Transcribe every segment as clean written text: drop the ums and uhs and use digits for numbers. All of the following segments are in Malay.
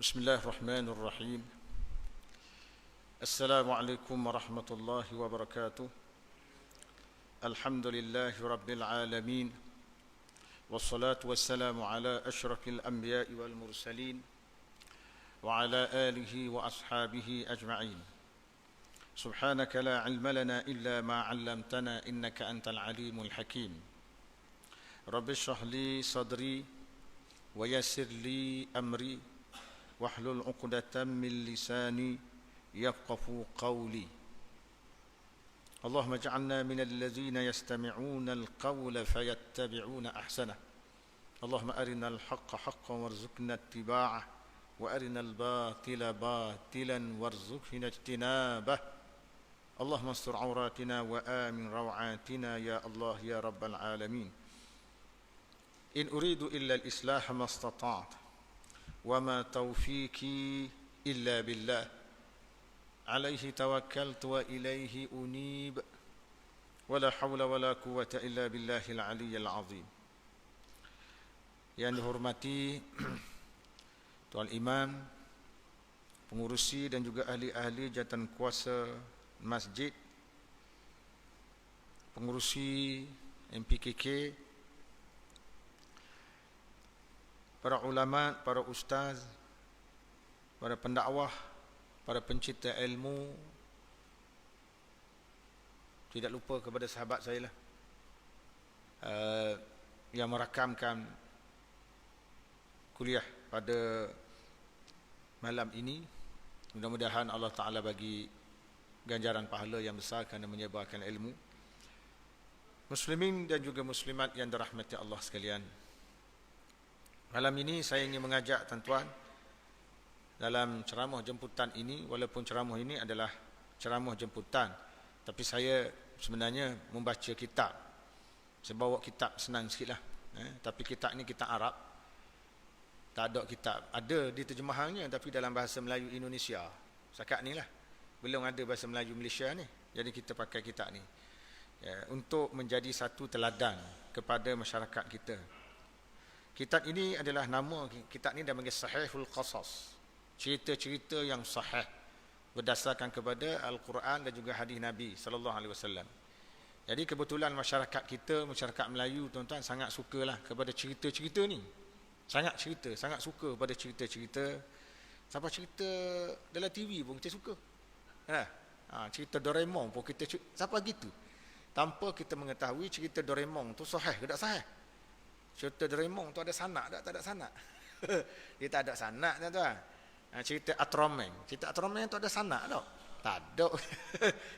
بسم الله الرحمن الرحيم. السلام عليكم ورحمة الله وبركاته. الحمد لله رب العالمين، والصلاة والسلام على أشرف الأنبياء والمرسلين وعلى آله وأصحابه أجمعين. سبحانك لا علم لنا إلا ما علمتنا إنك أنت العليم الحكيم. رب اشرح لي صدري ويسر لي أمري واحلل عقدة من لساني يفقهوا قولي. اللهم اجعلنا من الذين يستمعون القول فيتبعون أحسنه. اللهم أرنا الحق حقا وارزقنا اتباعه، وأرنا الباطل باطلا وارزقنا اجتنابه. اللهم استر عوراتنا وآمن روعاتنا يا الله يا رب العالمين. إن أريد إلا الإصلاح ما استطعت، وما توفيقي إلا بالله، عليه توكلت وإليه أنيب، ولا حول ولا قوة إلا بالله العلي العظيم. Yang dihormati Tuan Imam, pengurusi dan juga ahli-ahli jawatan kuasa masjid, pengurusi MPKK, para ulama, para ustaz, para pendakwah, para pencipta ilmu, tidak lupa kepada sahabat saya lah yang merakamkan kuliah pada malam ini. Mudah-mudahan Allah Ta'ala bagi ganjaran pahala yang besar kerana menyebarkan ilmu. Muslimin dan juga muslimat yang dirahmati Allah sekalian, malam ini saya ingin mengajak tuan-tuan dalam ceramah jemputan ini. Walaupun ceramah ini adalah ceramah jemputan, tapi saya sebenarnya membaca kitab. Saya bawa kitab, senang sikit lah. Tapi kitab ni kitab Arab, tak ada kitab, ada diterjemahannya tapi dalam bahasa Melayu Indonesia. Setakat ni lah, belum ada bahasa Melayu Malaysia ni. Jadi kita pakai kitab ni untuk menjadi satu teladan kepada masyarakat kita. Kitab ini adalah nama kitab ini dipanggil Sahihul Qasas, cerita-cerita yang sahih berdasarkan kepada Al-Quran dan juga hadis Nabi sallallahu alaihi wasallam. Jadi kebetulan masyarakat kita, masyarakat Melayu tuan-tuan, sangat sukalah kepada cerita-cerita ni. Sangat suka pada cerita-cerita. Sampai cerita dalam TV pun kita suka. Cerita Doraemon pun kita siapa gitu. Tanpa kita mengetahui cerita Doraemon tu sahih ke tak sahih. Cerita Doraemon tu ada sanak tak ada sanak? Dia tak ada sanak tuan-tuan. Cerita Ultraman, cerita Ultraman tu ada sanak tak? Tak ada.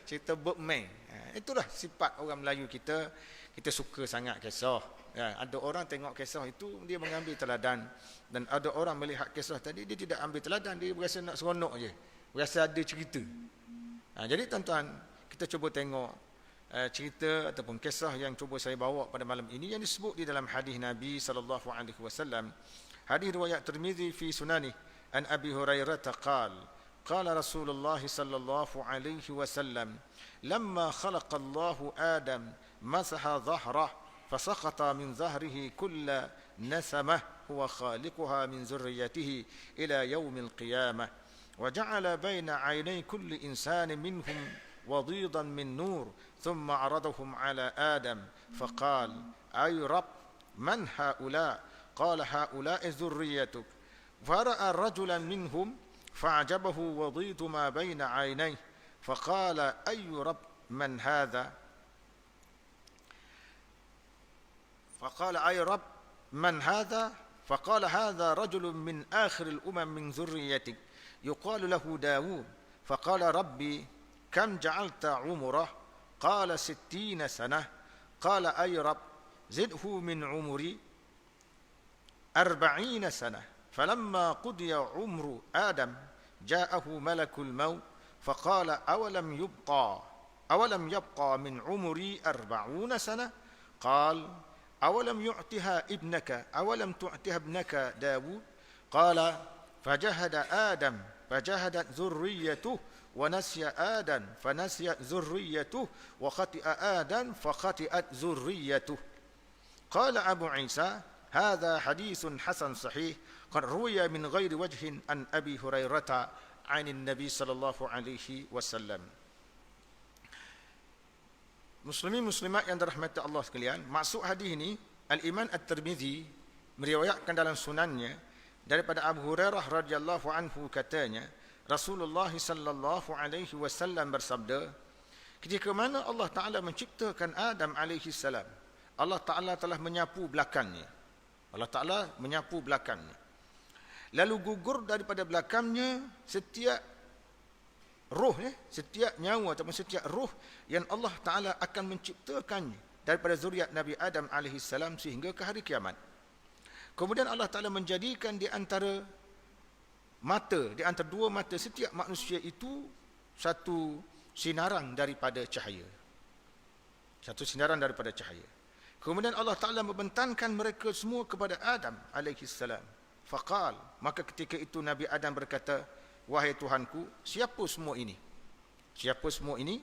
Cerita Birdman. Itulah sifat orang Melayu kita. Kita suka sangat kisah. Ada orang tengok kisah itu dia mengambil teladan, dan ada orang melihat kisah tadi dia tidak ambil teladan, dia berasa nak seronok je, berasa ada cerita. Jadi tuan-tuan, kita cuba tengok cerita ataupun kisah yang cuba saya bawa pada malam ini, yang disebut di dalam hadis Nabi sallallahu alaihi wasallam. Hadis riwayat Tirmizi fi Sunani an Abi Hurairah qala Rasulullah sallallahu alaihi wasallam lamma khalaqa Allahu Adam masaha dhahrah fasaqata min dhahrihi kull nasamah huwa khaliquha min zurriyyatihi ila yaumil qiyamah wa ja'ala baina 'aynay kulli insanin minhum وضيضا من نور ثم عرضهم على آدم فقال أي رب من هؤلاء قال هؤلاء ذريتك فرأى رجلا منهم فعجبه وضيض ما بين عينيه فقال أي رب من هذا فقال أي رب من هذا فقال هذا رجل من آخر الأمم من ذريتك يقال له داود فقال ربي كم جعلت عمره قال 60 سنة قال أي رب زده من عمري 40 سنة فلما قضي عمر آدم جاءه ملك الموت فقال أولم يبقى من عمري 40 سنة قال أولم تعطها ابنك داود قال فجهدت ذريته ونسي آدم فنسيت ذريته وخطئ آدم فخطئت ذريته. قال أبو عيسى هذا حديث حسن صحيح. qad ruwiya min ghairi wajhin an Abi Hurairah 'anin Nabi sallallahu alaihi wasallam. Muslimin muslimat yang dirahmati Allah sekalian, maksud hadis ini Al-Imam At-Tirmizi meriwayatkan dalam sunannya daripada Abu Hurairah radhiyallahu anhu, katanya Rasulullah sallallahu alaihi wasallam bersabda, ketika mana Allah Taala menciptakan Adam alaihi salam, Allah Taala telah menyapu belakangnya. Allah Taala menyapu belakangnya. Lalu gugur daripada belakangnya setiap roh, setiap nyawa ataupun setiap roh yang Allah Taala akan menciptakannya daripada zuriat Nabi Adam alaihi salam sehingga ke hari kiamat. Kemudian Allah Taala menjadikan di antara mata, di antara dua mata setiap manusia itu satu sinaran daripada cahaya. Satu sinaran daripada cahaya. Kemudian Allah Taala membentangkan mereka semua kepada Adam alaihi salam. Faqal, maka ketika itu Nabi Adam berkata, wahai Tuhanku, siapa semua ini? Siapa semua ini?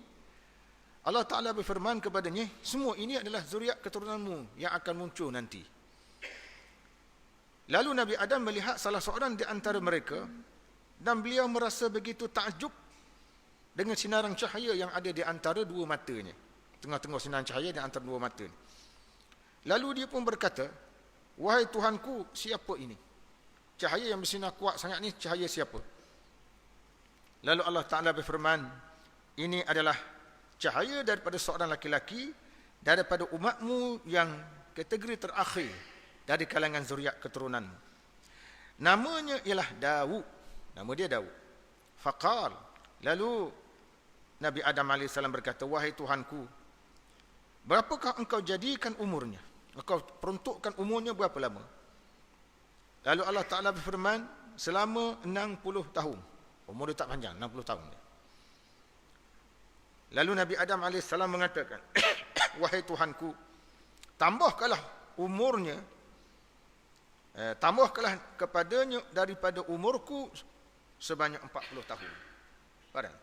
Allah Ta'ala berfirman kepadanya, semua ini adalah zuriat keturunanmu yang akan muncul nanti. Lalu Nabi Adam melihat salah seorang di antara mereka dan beliau merasa begitu takjub dengan sinaran cahaya yang ada di antara dua matanya. Tengah-tengah sinaran cahaya di antara dua mata. Lalu dia pun berkata, wahai Tuhanku, siapa ini? Cahaya yang bersinar kuat sangat ni, cahaya siapa? Lalu Allah Ta'ala berfirman, ini adalah cahaya daripada seorang laki-laki daripada umatmu yang kategori terakhir dari kalangan zuriat keturunanmu. Namanya ialah Daud. Nama dia Daud. Faqal, lalu Nabi Adam AS berkata, wahai Tuhanku, berapakah engkau jadikan umurnya? Engkau peruntukkan umurnya berapa lama? Lalu Allah Ta'ala berfirman, selama 60 tahun. Umur dia tak panjang, 60 tahun. Lalu Nabi Adam AS mengatakan, wahai Tuhanku, tambahkanlah umurnya, tambahkanlah kepadanya daripada umurku sebanyak 40 tahun. Faham?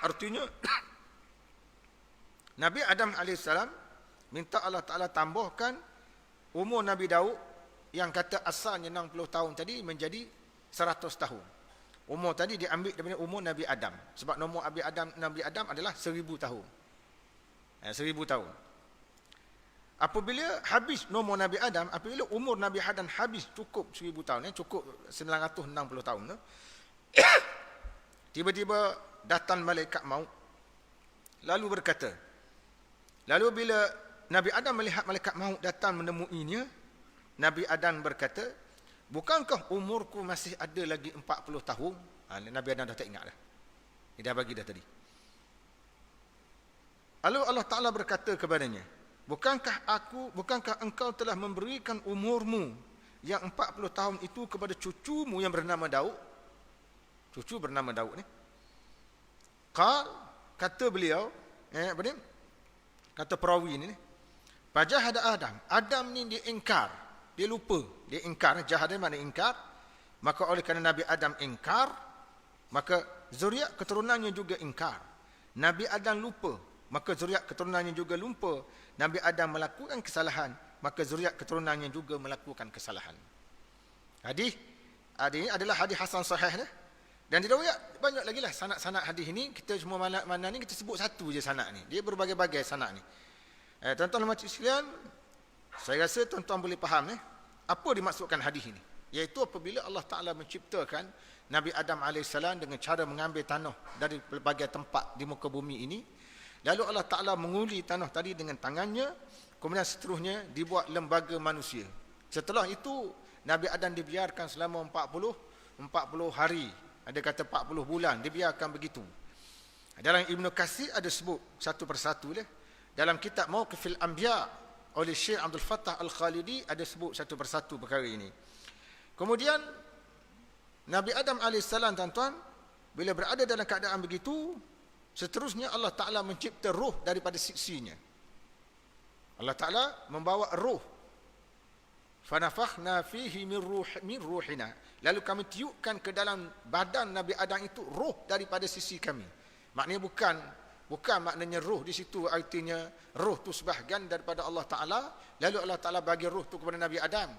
Artinya, Nabi Adam AS minta Allah Ta'ala tambahkan umur Nabi Daud yang kata asalnya 60 tahun tadi menjadi 100 tahun. Umur tadi diambil daripada umur Nabi Adam. Sebab nombor Nabi Adam adalah 1000 tahun. 1000 tahun. Apabila habis nombor Nabi Adam, apabila umur Nabi Adam habis cukup 1000 tahun, cukup 960 tahun, tiba-tiba datang malaikat maut. Lalu berkata, lalu bila Nabi Adam melihat malaikat maut datang menemuinya, Nabi Adam berkata, bukankah umurku masih ada lagi 40 tahun? Nabi Adam dah tak ingat dah. Dia dah bagi dah tadi. Lalu Allah Ta'ala berkata kepadanya, bukankah engkau telah memberikan umurmu yang 40 tahun itu kepada cucumu yang bernama Daud? Cucu bernama Daud ni. Kata beliau, apa ni? Kata perawi ni, fajahada Adam. Adam ni dia ingkar. Dia lupa, dia ingkar, jahadah mana ingkar. Maka oleh kerana Nabi Adam ingkar, maka zuriat keturunannya juga ingkar. Nabi Adam lupa, maka zuriat keturunannya juga lupa. Nabi Adam melakukan kesalahan, maka zuriat keturunannya juga melakukan kesalahan. Hadis ini adalah hadis hasan sahih dah. Dan diriwayat banyak lagi lah sanad-sanad hadis ini. Kita cuma mana ni kita sebut satu je sanad ni. Dia berbagai-bagai sanad ni. Tuan-tuan dan makcik sekalian, saya rasa tuan-tuan boleh faham apa dimaksudkan hadis ini. Iaitu apabila Allah Ta'ala menciptakan Nabi Adam AS dengan cara mengambil tanah dari pelbagai tempat di muka bumi ini. Lalu Allah Ta'ala menguli tanah tadi dengan tangannya. Kemudian seterusnya dibuat lembaga manusia. Setelah itu Nabi Adam dibiarkan selama 40 hari. Ada kata 40 bulan dibiarkan begitu. Dalam Ibn Katsir ada sebut satu persatu dia. Dalam kitab Mauqifil Anbiya oleh Syekh Abdul Fattah Al-Khalidi ada sebut satu persatu perkara ini. Kemudian Nabi Adam AS, tuan-tuan, bila berada dalam keadaan begitu, seterusnya Allah Ta'ala mencipta roh daripada sisinya. Allah Ta'ala membawa roh. Fanafakhna fihi min ruhina. Lalu kami tiupkan ke dalam badan Nabi Adam itu roh daripada sisi kami. Maknanya bukan maknanya roh di situ artinya roh tu sebahagian daripada Allah Ta'ala, lalu Allah Ta'ala bagi roh tu kepada Nabi Adam.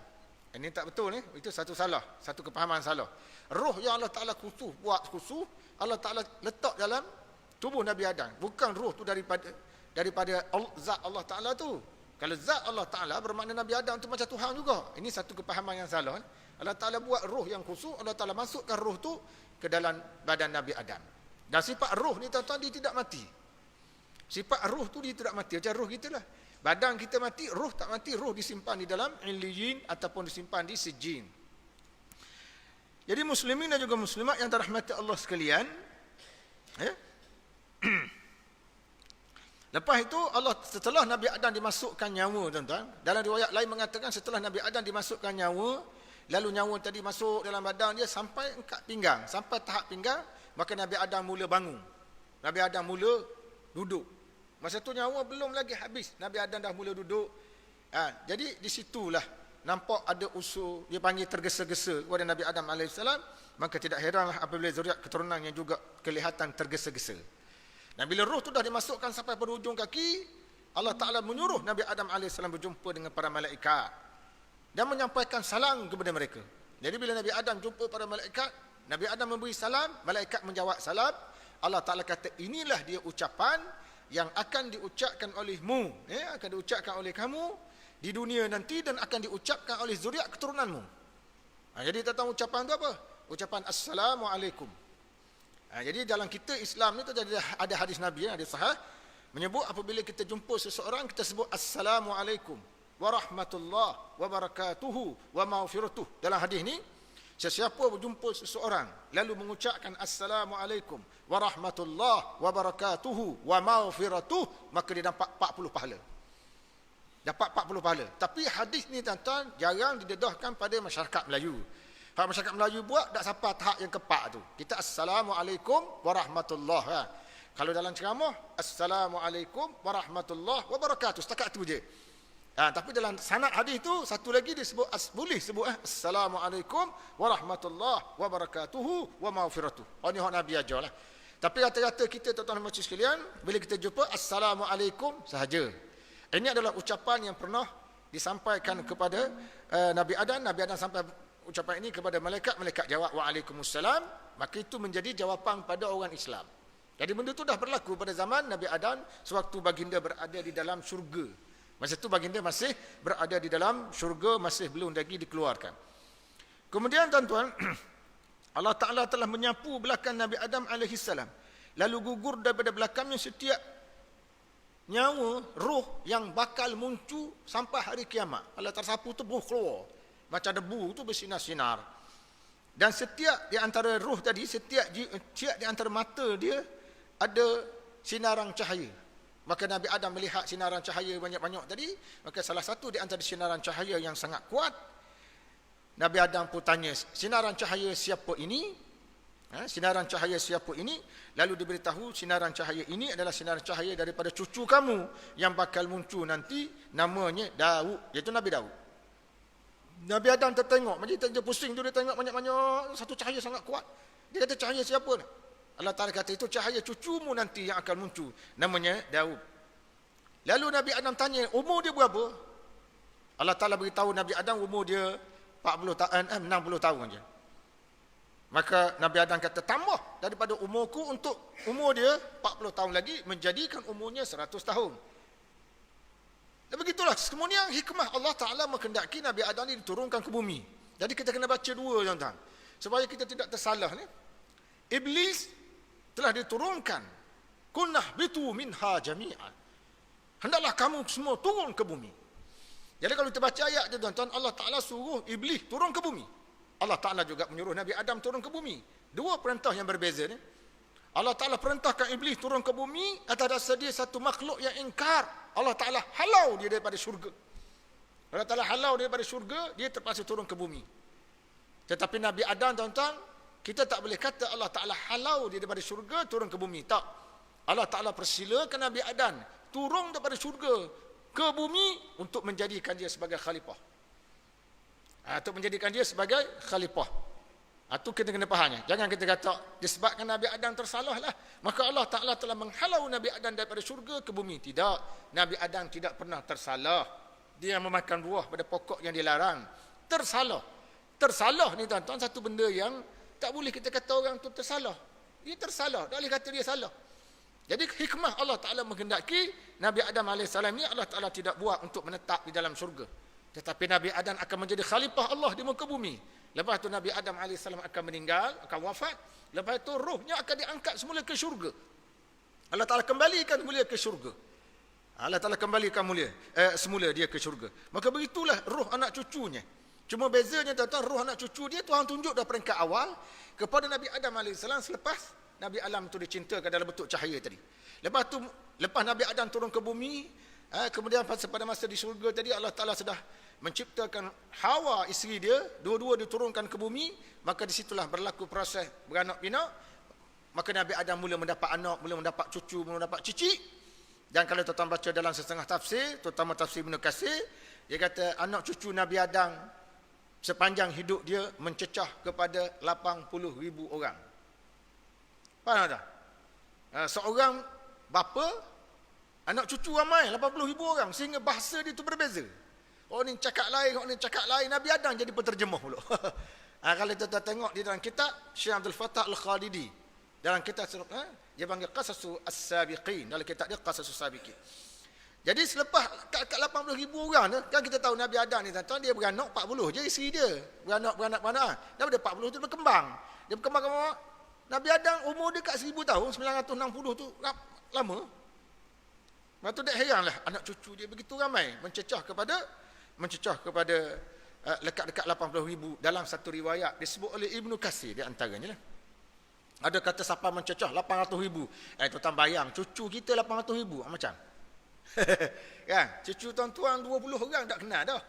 Ini tak betul ni. Itu satu salah, satu kepahaman salah. Roh yang Allah Taala buat khusus, Allah Taala letak dalam tubuh Nabi Adam. Bukan roh tu daripada zat Allah Taala tu. Kalau zat Allah Taala bermakna Nabi Adam tu macam Tuhan juga. Ini satu kepahaman yang salah. Allah Taala buat roh yang khusus, Allah Taala masukkan roh tu ke dalam badan Nabi Adam. Dan sifat roh ni tuan-tuan, dia tidak mati. Sifat roh tu dia tidak mati. Macam roh kita lah. Badan kita mati, roh tak mati. Roh disimpan di dalam illiyin ataupun disimpan di sijjin. Jadi muslimin dan juga muslimat yang dirahmati Allah sekalian, lepas itu Allah, setelah Nabi Adam dimasukkan nyawa, tuan-tuan, dalam riwayat lain mengatakan setelah Nabi Adam dimasukkan nyawa, lalu nyawa tadi masuk dalam badan dia sampai engkat pinggang, sampai tahap pinggang, maka Nabi Adam mula bangun. Nabi Adam mula duduk. Masa tu nyawa belum lagi habis, Nabi Adam dah mula duduk. Jadi di situlah nampak ada usul, dia panggil tergesa-gesa kepada Nabi Adam AS. Maka tidak heranlah apabila zuriat keturunannya juga kelihatan tergesa-gesa. Dan bila roh tu dah dimasukkan sampai pada ujung kaki, Allah Ta'ala menyuruh Nabi Adam AS berjumpa dengan para malaikat dan menyampaikan salam kepada mereka. Jadi bila Nabi Adam jumpa para malaikat, Nabi Adam memberi salam, malaikat menjawab salam. Allah Ta'ala kata, inilah dia ucapan yang akan diucapkan olehmu, akan diucapkan oleh kamu di dunia nanti dan akan diucapkan oleh zuriat keturunanmu. Jadi tentang ucapan itu apa? Ucapan Assalamualaikum. Jadi dalam kita Islam ni ada hadis Nabi, hadis sahih, menyebut apabila kita jumpa seseorang, kita sebut Assalamualaikum warahmatullahi wabarakatuhu wa maghfiratuh. Dalam hadis ni, sesiapa berjumpa seseorang lalu mengucapkan Assalamualaikum warahmatullahi wabarakatuhu wa maghfiratuh, maka dia dapat 40 pahala. Dapat 40 pahala. Tapi hadis ni tuan-tuan jarang didedahkan pada masyarakat Melayu. Kalau masyarakat Melayu buat tak sampai tahap yang keempat tu. Kita Assalamualaikum warahmatullahi. Kalau dalam ceramah Assalamualaikum warahmatullahi wabarakatuh. Setakat tu je. Tapi dalam sanad hadis tu satu lagi disebut boleh sebut Assalamualaikum warahmatullahi wabarakatuhu wa maghfiratuh. Ini hak Nabi ajarlah. Tapi kata-kata kita tuan-tuan dan puan sekalian, bila kita jumpa Assalamualaikum sahaja. Ini adalah ucapan yang pernah disampaikan kepada Nabi Adam. Nabi Adam sampai ucapan ini kepada malaikat. Malaikat jawab Waalaikumsalam. Maka itu menjadi jawapan pada orang Islam. Jadi benda itu dah berlaku pada zaman Nabi Adam sewaktu baginda berada di dalam syurga. Masa itu baginda masih berada di dalam syurga, masih belum lagi dikeluarkan. Kemudian tuan-tuan, Allah Ta'ala telah menyapu belakang Nabi Adam AS. Lalu gugur daripada belakangnya setiap nyawa, roh yang bakal muncul sampai hari kiamat. Allah tersapu tu roh keluar. Macam debu tu bersinar-sinar. Dan setiap di antara roh tadi, setiap di antara mata dia ada sinaran cahaya. Maka Nabi Adam melihat sinaran cahaya banyak-banyak tadi. Maka salah satu di antara sinaran cahaya yang sangat kuat, Nabi Adam pun tanya, sinaran cahaya siapa ini? Sinaran cahaya siapa ini? Lalu diberitahu sinaran cahaya ini adalah sinaran cahaya daripada cucu kamu yang bakal muncul nanti, namanya Daud, iaitu Nabi Daud. Nabi Adam tertengok, macam dia pusing tu, dia tengok banyak-banyak satu cahaya sangat kuat. Dia kata, cahaya siapa? Allah Ta'ala kata, itu cahaya cucumu nanti yang akan muncul, namanya Daud. Lalu Nabi Adam tanya, umur dia berapa? Allah Ta'ala beritahu Nabi Adam umur dia 60 tahun saja. Maka Nabi Adam kata, tambah daripada umurku untuk umur dia 40 tahun lagi, menjadikan umurnya 100 tahun. Dan begitulah, kemudian hikmah Allah Ta'ala menghendaki Nabi Adam ini diturunkan ke bumi. Jadi kita kena baca dua, tuan-tuan, supaya kita tidak tersalah ni. Iblis telah diturunkan, kunnah bitu minha jami'an, hendaklah kamu semua turun ke bumi. Jadi kalau kita baca ayat tu tuan-tuan, Allah Ta'ala suruh iblis turun ke bumi. Allah Ta'ala juga menyuruh Nabi Adam turun ke bumi. Dua perintah yang berbeza ni. Allah Ta'ala perintahkan iblis turun ke bumi atas dasar dia satu makhluk yang ingkar. Allah Ta'ala halau dia daripada syurga. Allah Ta'ala halau dia daripada syurga, dia terpaksa turun ke bumi. Tetapi Nabi Adam tuan-tuan, kita tak boleh kata Allah Ta'ala halau dia daripada syurga turun ke bumi. Tak. Allah Ta'ala persilakan Nabi Adam turun daripada syurga ke bumi untuk menjadikan dia sebagai khalifah. Untuk menjadikan dia sebagai khalifah. Itu kita kena fahamnya. Jangan kita kata disebabkan Nabi Adam tersalah lah, maka Allah Ta'ala telah menghalau Nabi Adam daripada syurga ke bumi. Tidak. Nabi Adam tidak pernah tersalah. Dia memakan buah pada pokok yang dilarang. Tersalah ni tuan-tuan satu benda yang tak boleh kita kata orang tu tersalah. Dia tersalah, tak boleh kata dia salah. Jadi hikmah Allah Ta'ala menghendaki Nabi Adam AS ni Allah Ta'ala tidak buat untuk menetap di dalam syurga. Tetapi Nabi Adam akan menjadi khalifah Allah di muka bumi. Lepas tu Nabi Adam AS akan meninggal, akan wafat. Lepas tu rohnya akan diangkat semula ke syurga. Allah Ta'ala kembalikan mulia ke syurga. Allah Ta'ala kembalikan semula dia ke syurga. Maka begitulah roh anak cucunya. Cuma bezanya tuan-tuan, roh anak cucu dia Tuhan tunjuk dah peringkat awal kepada Nabi Adam AS selepas Nabi Adam itu dicintakan dalam bentuk cahaya tadi. Lepas Nabi Adam turun ke bumi, kemudian pada masa di syurga tadi Allah Ta'ala sudah menciptakan Hawa isteri dia, dua-dua diturunkan ke bumi, maka disitulah berlaku proses beranak pinak. Maka Nabi Adam mula mendapat anak, mula mendapat cucu, mula mendapat cicit. Dan kalau tuan-tuan baca dalam setengah tafsir, terutama tafsir Ibnu Katsir, dia kata anak cucu Nabi Adam sepanjang hidup dia mencecah kepada 80,000 orang. Faham tak? Seorang bapa, anak cucu ramai, 80,000 orang. Sehingga bahasa dia tu berbeza. Orang ni cakap lain, orang ni cakap lain. Nabi Adam jadi penterjemah pula. Kalau kita tengok di dalam kitab Syekh Abdul Fattah Al-Khalidi, dalam kitab dia panggil Qasasus As-Sabiqin, dalam kitab dia Qasasus As-Sabiqin. Jadi selepas kat 80,000 orang tu, kan kita tahu Nabi Adam ni tuan-tuan, dia beranak 40 je isteri dia. Beranak. Daripada 40 tu berkembang. Dia berkembang. Nabi Adam umur dia kat 1000 tahun, 960 tu lama. Lepas tu tak heranlah anak cucu dia begitu ramai, mencecah kepada dekat 80,000 dalam satu riwayat disebut oleh Ibnu Katsir di antaranya lah. Ada kata siapa mencecah 800,000. Tuan-tuan bayang cucu kita 800,000 macam. Kan? Cucu tuan-tuan 20 orang tak kenal dah.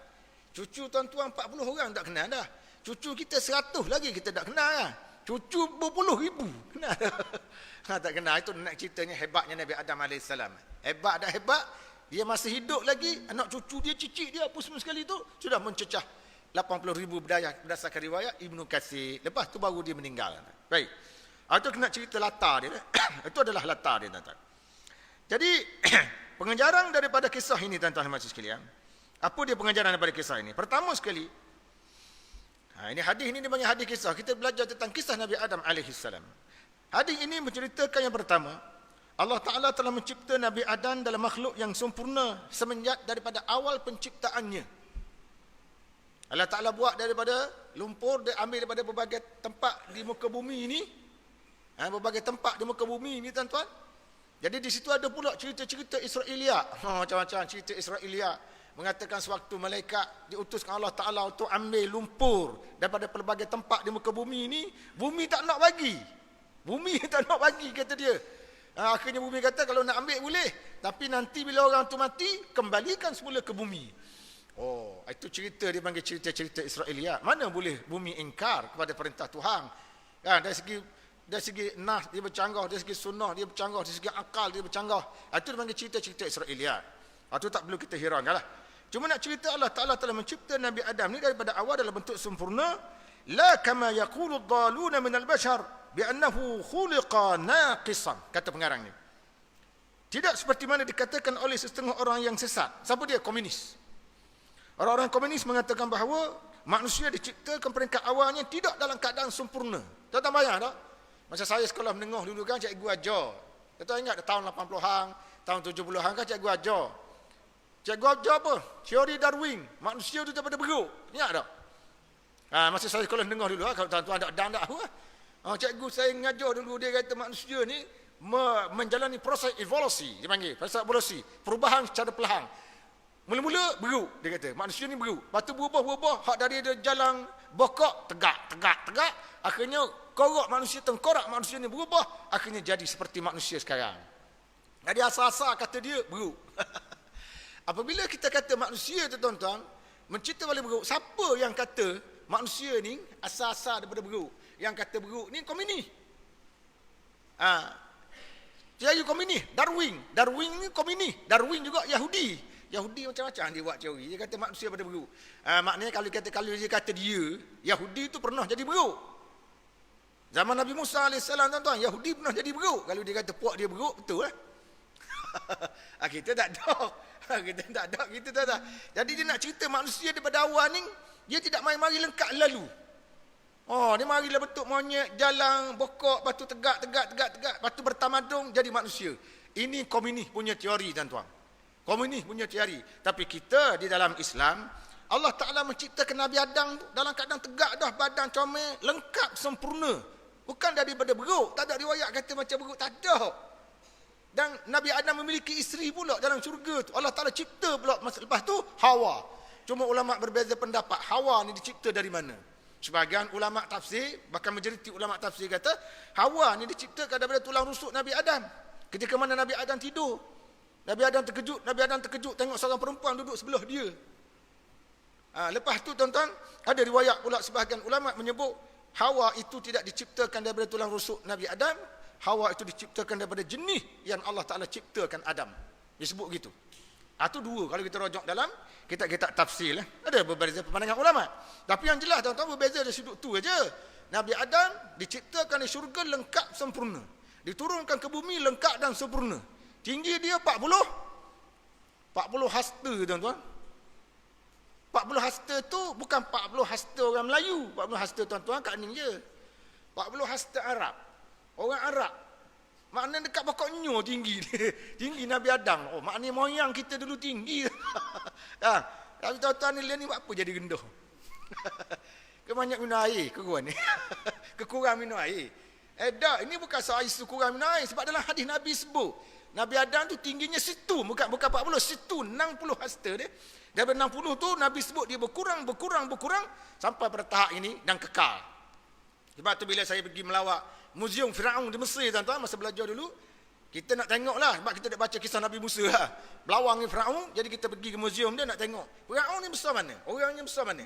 Cucu tuan-tuan 40 orang tak kenal dah. Cucu kita 100 lagi kita tak kenal kan? Cucu berpuluh ribu kenal dah. Tak kenal. Itu nak ceritanya hebatnya Nabi Adam AS. Hebat dah hebat. Dia masih hidup lagi. Anak cucu dia, cicit dia apa semua sekali tu sudah mencecah 80,000 berdasarkan riwayat Ibnu Katsir. Lepas tu baru dia meninggal. Baik. Itu kena cerita latar dia. Itu adalah latar dia tuan-tuan. Jadi pengajaran daripada kisah ini tuan-tuan dan puan sekalian. Apa dia pengajaran daripada kisah ini? Pertama sekali, ini hadis ini dipanggil hadis kisah. Kita belajar tentang kisah Nabi Adam AS. Hadis ini menceritakan yang pertama, Allah Ta'ala telah mencipta Nabi Adam dalam makhluk yang sempurna semenjak daripada awal penciptaannya. Allah Ta'ala buat daripada lumpur, dia ambil daripada berbagai tempat di muka bumi ini. Berbagai tempat di muka bumi ini tuan-tuan. Jadi di situ ada pula cerita-cerita Israiliyat. Macam-macam cerita Israiliyat. Mengatakan sewaktu malaikat diutuskan Allah Ta'ala untuk ambil lumpur daripada pelbagai tempat di muka bumi ini, bumi tak nak bagi. Bumi tak nak bagi, kata dia. Akhirnya bumi kata kalau nak ambil boleh, tapi nanti bila orang tu mati, kembalikan semula ke bumi. Itu cerita, dia panggil cerita-cerita Israiliyat. Mana boleh bumi ingkar kepada perintah Tuhan. Dari segi nas dia bercanggah, dari segi sunnah dia bercanggah, dari segi akal dia bercanggah. Itu dia panggil cerita-cerita Israiliyat. Itu tak perlu kita hiraukan lah. Cuma nak cerita Allah Ta'ala telah mencipta Nabi Adam ni daripada awal dalam bentuk sempurna. La kama yaqulu ad-dhaluna minal bashar bi'annahu khuliqa naqisan. Kata pengarang ni. Tidak seperti mana dikatakan oleh setengah orang yang sesat. Siapa dia? Komunis. Orang-orang komunis mengatakan bahawa manusia diciptakan peringkat awalnya tidak dalam keadaan sempurna. Tuan-tuan bayang tak? Masa saya sekolah menengah dulu kan, cikgu ajar. Tuan-tuan ingat tahun 80-an, tahun 70-an kan cikgu ajar. Cikgu ajar apa? Teori Darwin. Manusia itu daripada beruk. Ingat tak? Masa saya sekolah menengah dulu, kalau tuan-tuan tak dan tak apa. Cikgu saya mengajar dulu, dia kata manusia ni menjalani proses evolusi. Dia panggil, proses evolusi. Perubahan secara perlahan. Mula-mula beruk, dia kata. Manusia ni beruk. Lepas tu berubah. Hak dari dia jalan bokok, tegak. Akhirnya korok manusia, tengkorak manusia ni berubah. Akhirnya jadi seperti manusia sekarang. Jadi asal-asal kata dia beruk. Apabila kita kata manusia tu tuan-tuan, mencipta oleh beruk, siapa yang kata manusia ni asal-asal daripada beruk? Yang kata beruk ni komunis. Dia komunis, Darwin ni komunis. Darwin juga Yahudi macam-macam dia buat teori. Dia kata manusia pada beruk. Maknanya kalau dia kata dia, Yahudi tu pernah jadi beruk. Zaman Nabi Musa AS tuan-tuan, Yahudi pernah jadi beruk. Kalau dia kata puak dia beruk, betul lah. Kita tak ada. Kita tak ada. Jadi dia nak cerita manusia daripada awal ni Dia tidak mari-mari lengkap lalu. Oh, dia marilah bentuk monyet, jalan, bokok, lepas tu tegak, lepas tu bertamadung jadi manusia. Ini komunis punya teori, tuan-tuan. Komunis punya teori. Tapi kita di dalam Islam, Allah Ta'ala menciptakan Nabi Adam dalam keadaan tegak dah, badan comel, lengkap, sempurna. Bukan daripada beruk. Tak ada riwayat kata macam beruk. Tak ada. Dan Nabi Adam memiliki isteri pula dalam syurga tu. Allah Ta'ala cipta pula masa lepas tu Hawa. Cuma ulama' berbeza pendapat. Hawa ni dicipta dari mana? Sebahagian ulama' tafsir, bahkan majoriti ulama' tafsir kata, Hawa ni diciptakan daripada tulang rusuk Nabi Adam. Ketika mana Nabi Adam tidur. Nabi Adam terkejut tengok seorang perempuan duduk sebelah dia. Lepas tu tuan-tuan, ada riwayat pula sebahagian ulama' menyebut, Hawa itu tidak diciptakan daripada tulang rusuk Nabi Adam. Hawa itu diciptakan daripada jenis yang Allah Ta'ala ciptakan Adam. Disebut begitu. Itu dua kalau kita rojok dalam kitab-kitab tafsir lah. Ada berbeza pandangan ulama. Tapi yang jelas tuan-tuan berbeza dari sudut tu aja. Nabi Adam diciptakan di syurga lengkap sempurna. Diturunkan ke bumi lengkap dan sempurna. Tinggi dia 40 hasta tuan-tuan. 40 hasta tu bukan 40 hasta orang Melayu. 40 hasta tuan-tuan kat ni je. 40 hasta Arab. Orang Arab. Maknanya dekat pokok nyo tinggi dia. Tinggi Nabi Adam. Oh, maknanya moyang kita dulu tinggi. Tapi tuan-tuan ni buat apa jadi gendoh? Kebanyak minum air ke gua ni? Kekurang minum air. Ini bukan soal isu kurang minum air. Sebab dalam hadis Nabi sebut. Nabi Adam tu tingginya situ. Bukan 40, situ 60 hasta dia. Daripada 60 tu Nabi sebut dia berkurang. Sampai pada tahap ini dan kekal. Sebab tu bila saya pergi melawat Muzium Firaun di Mesir tuan-tuan, masa belajar dulu, kita nak tengok lah, sebab kita dah baca kisah Nabi Musa lah. Belawang ni Firaun, jadi kita pergi ke muzium dia nak tengok. Firaun ni besar mana? Orangnya besar mana?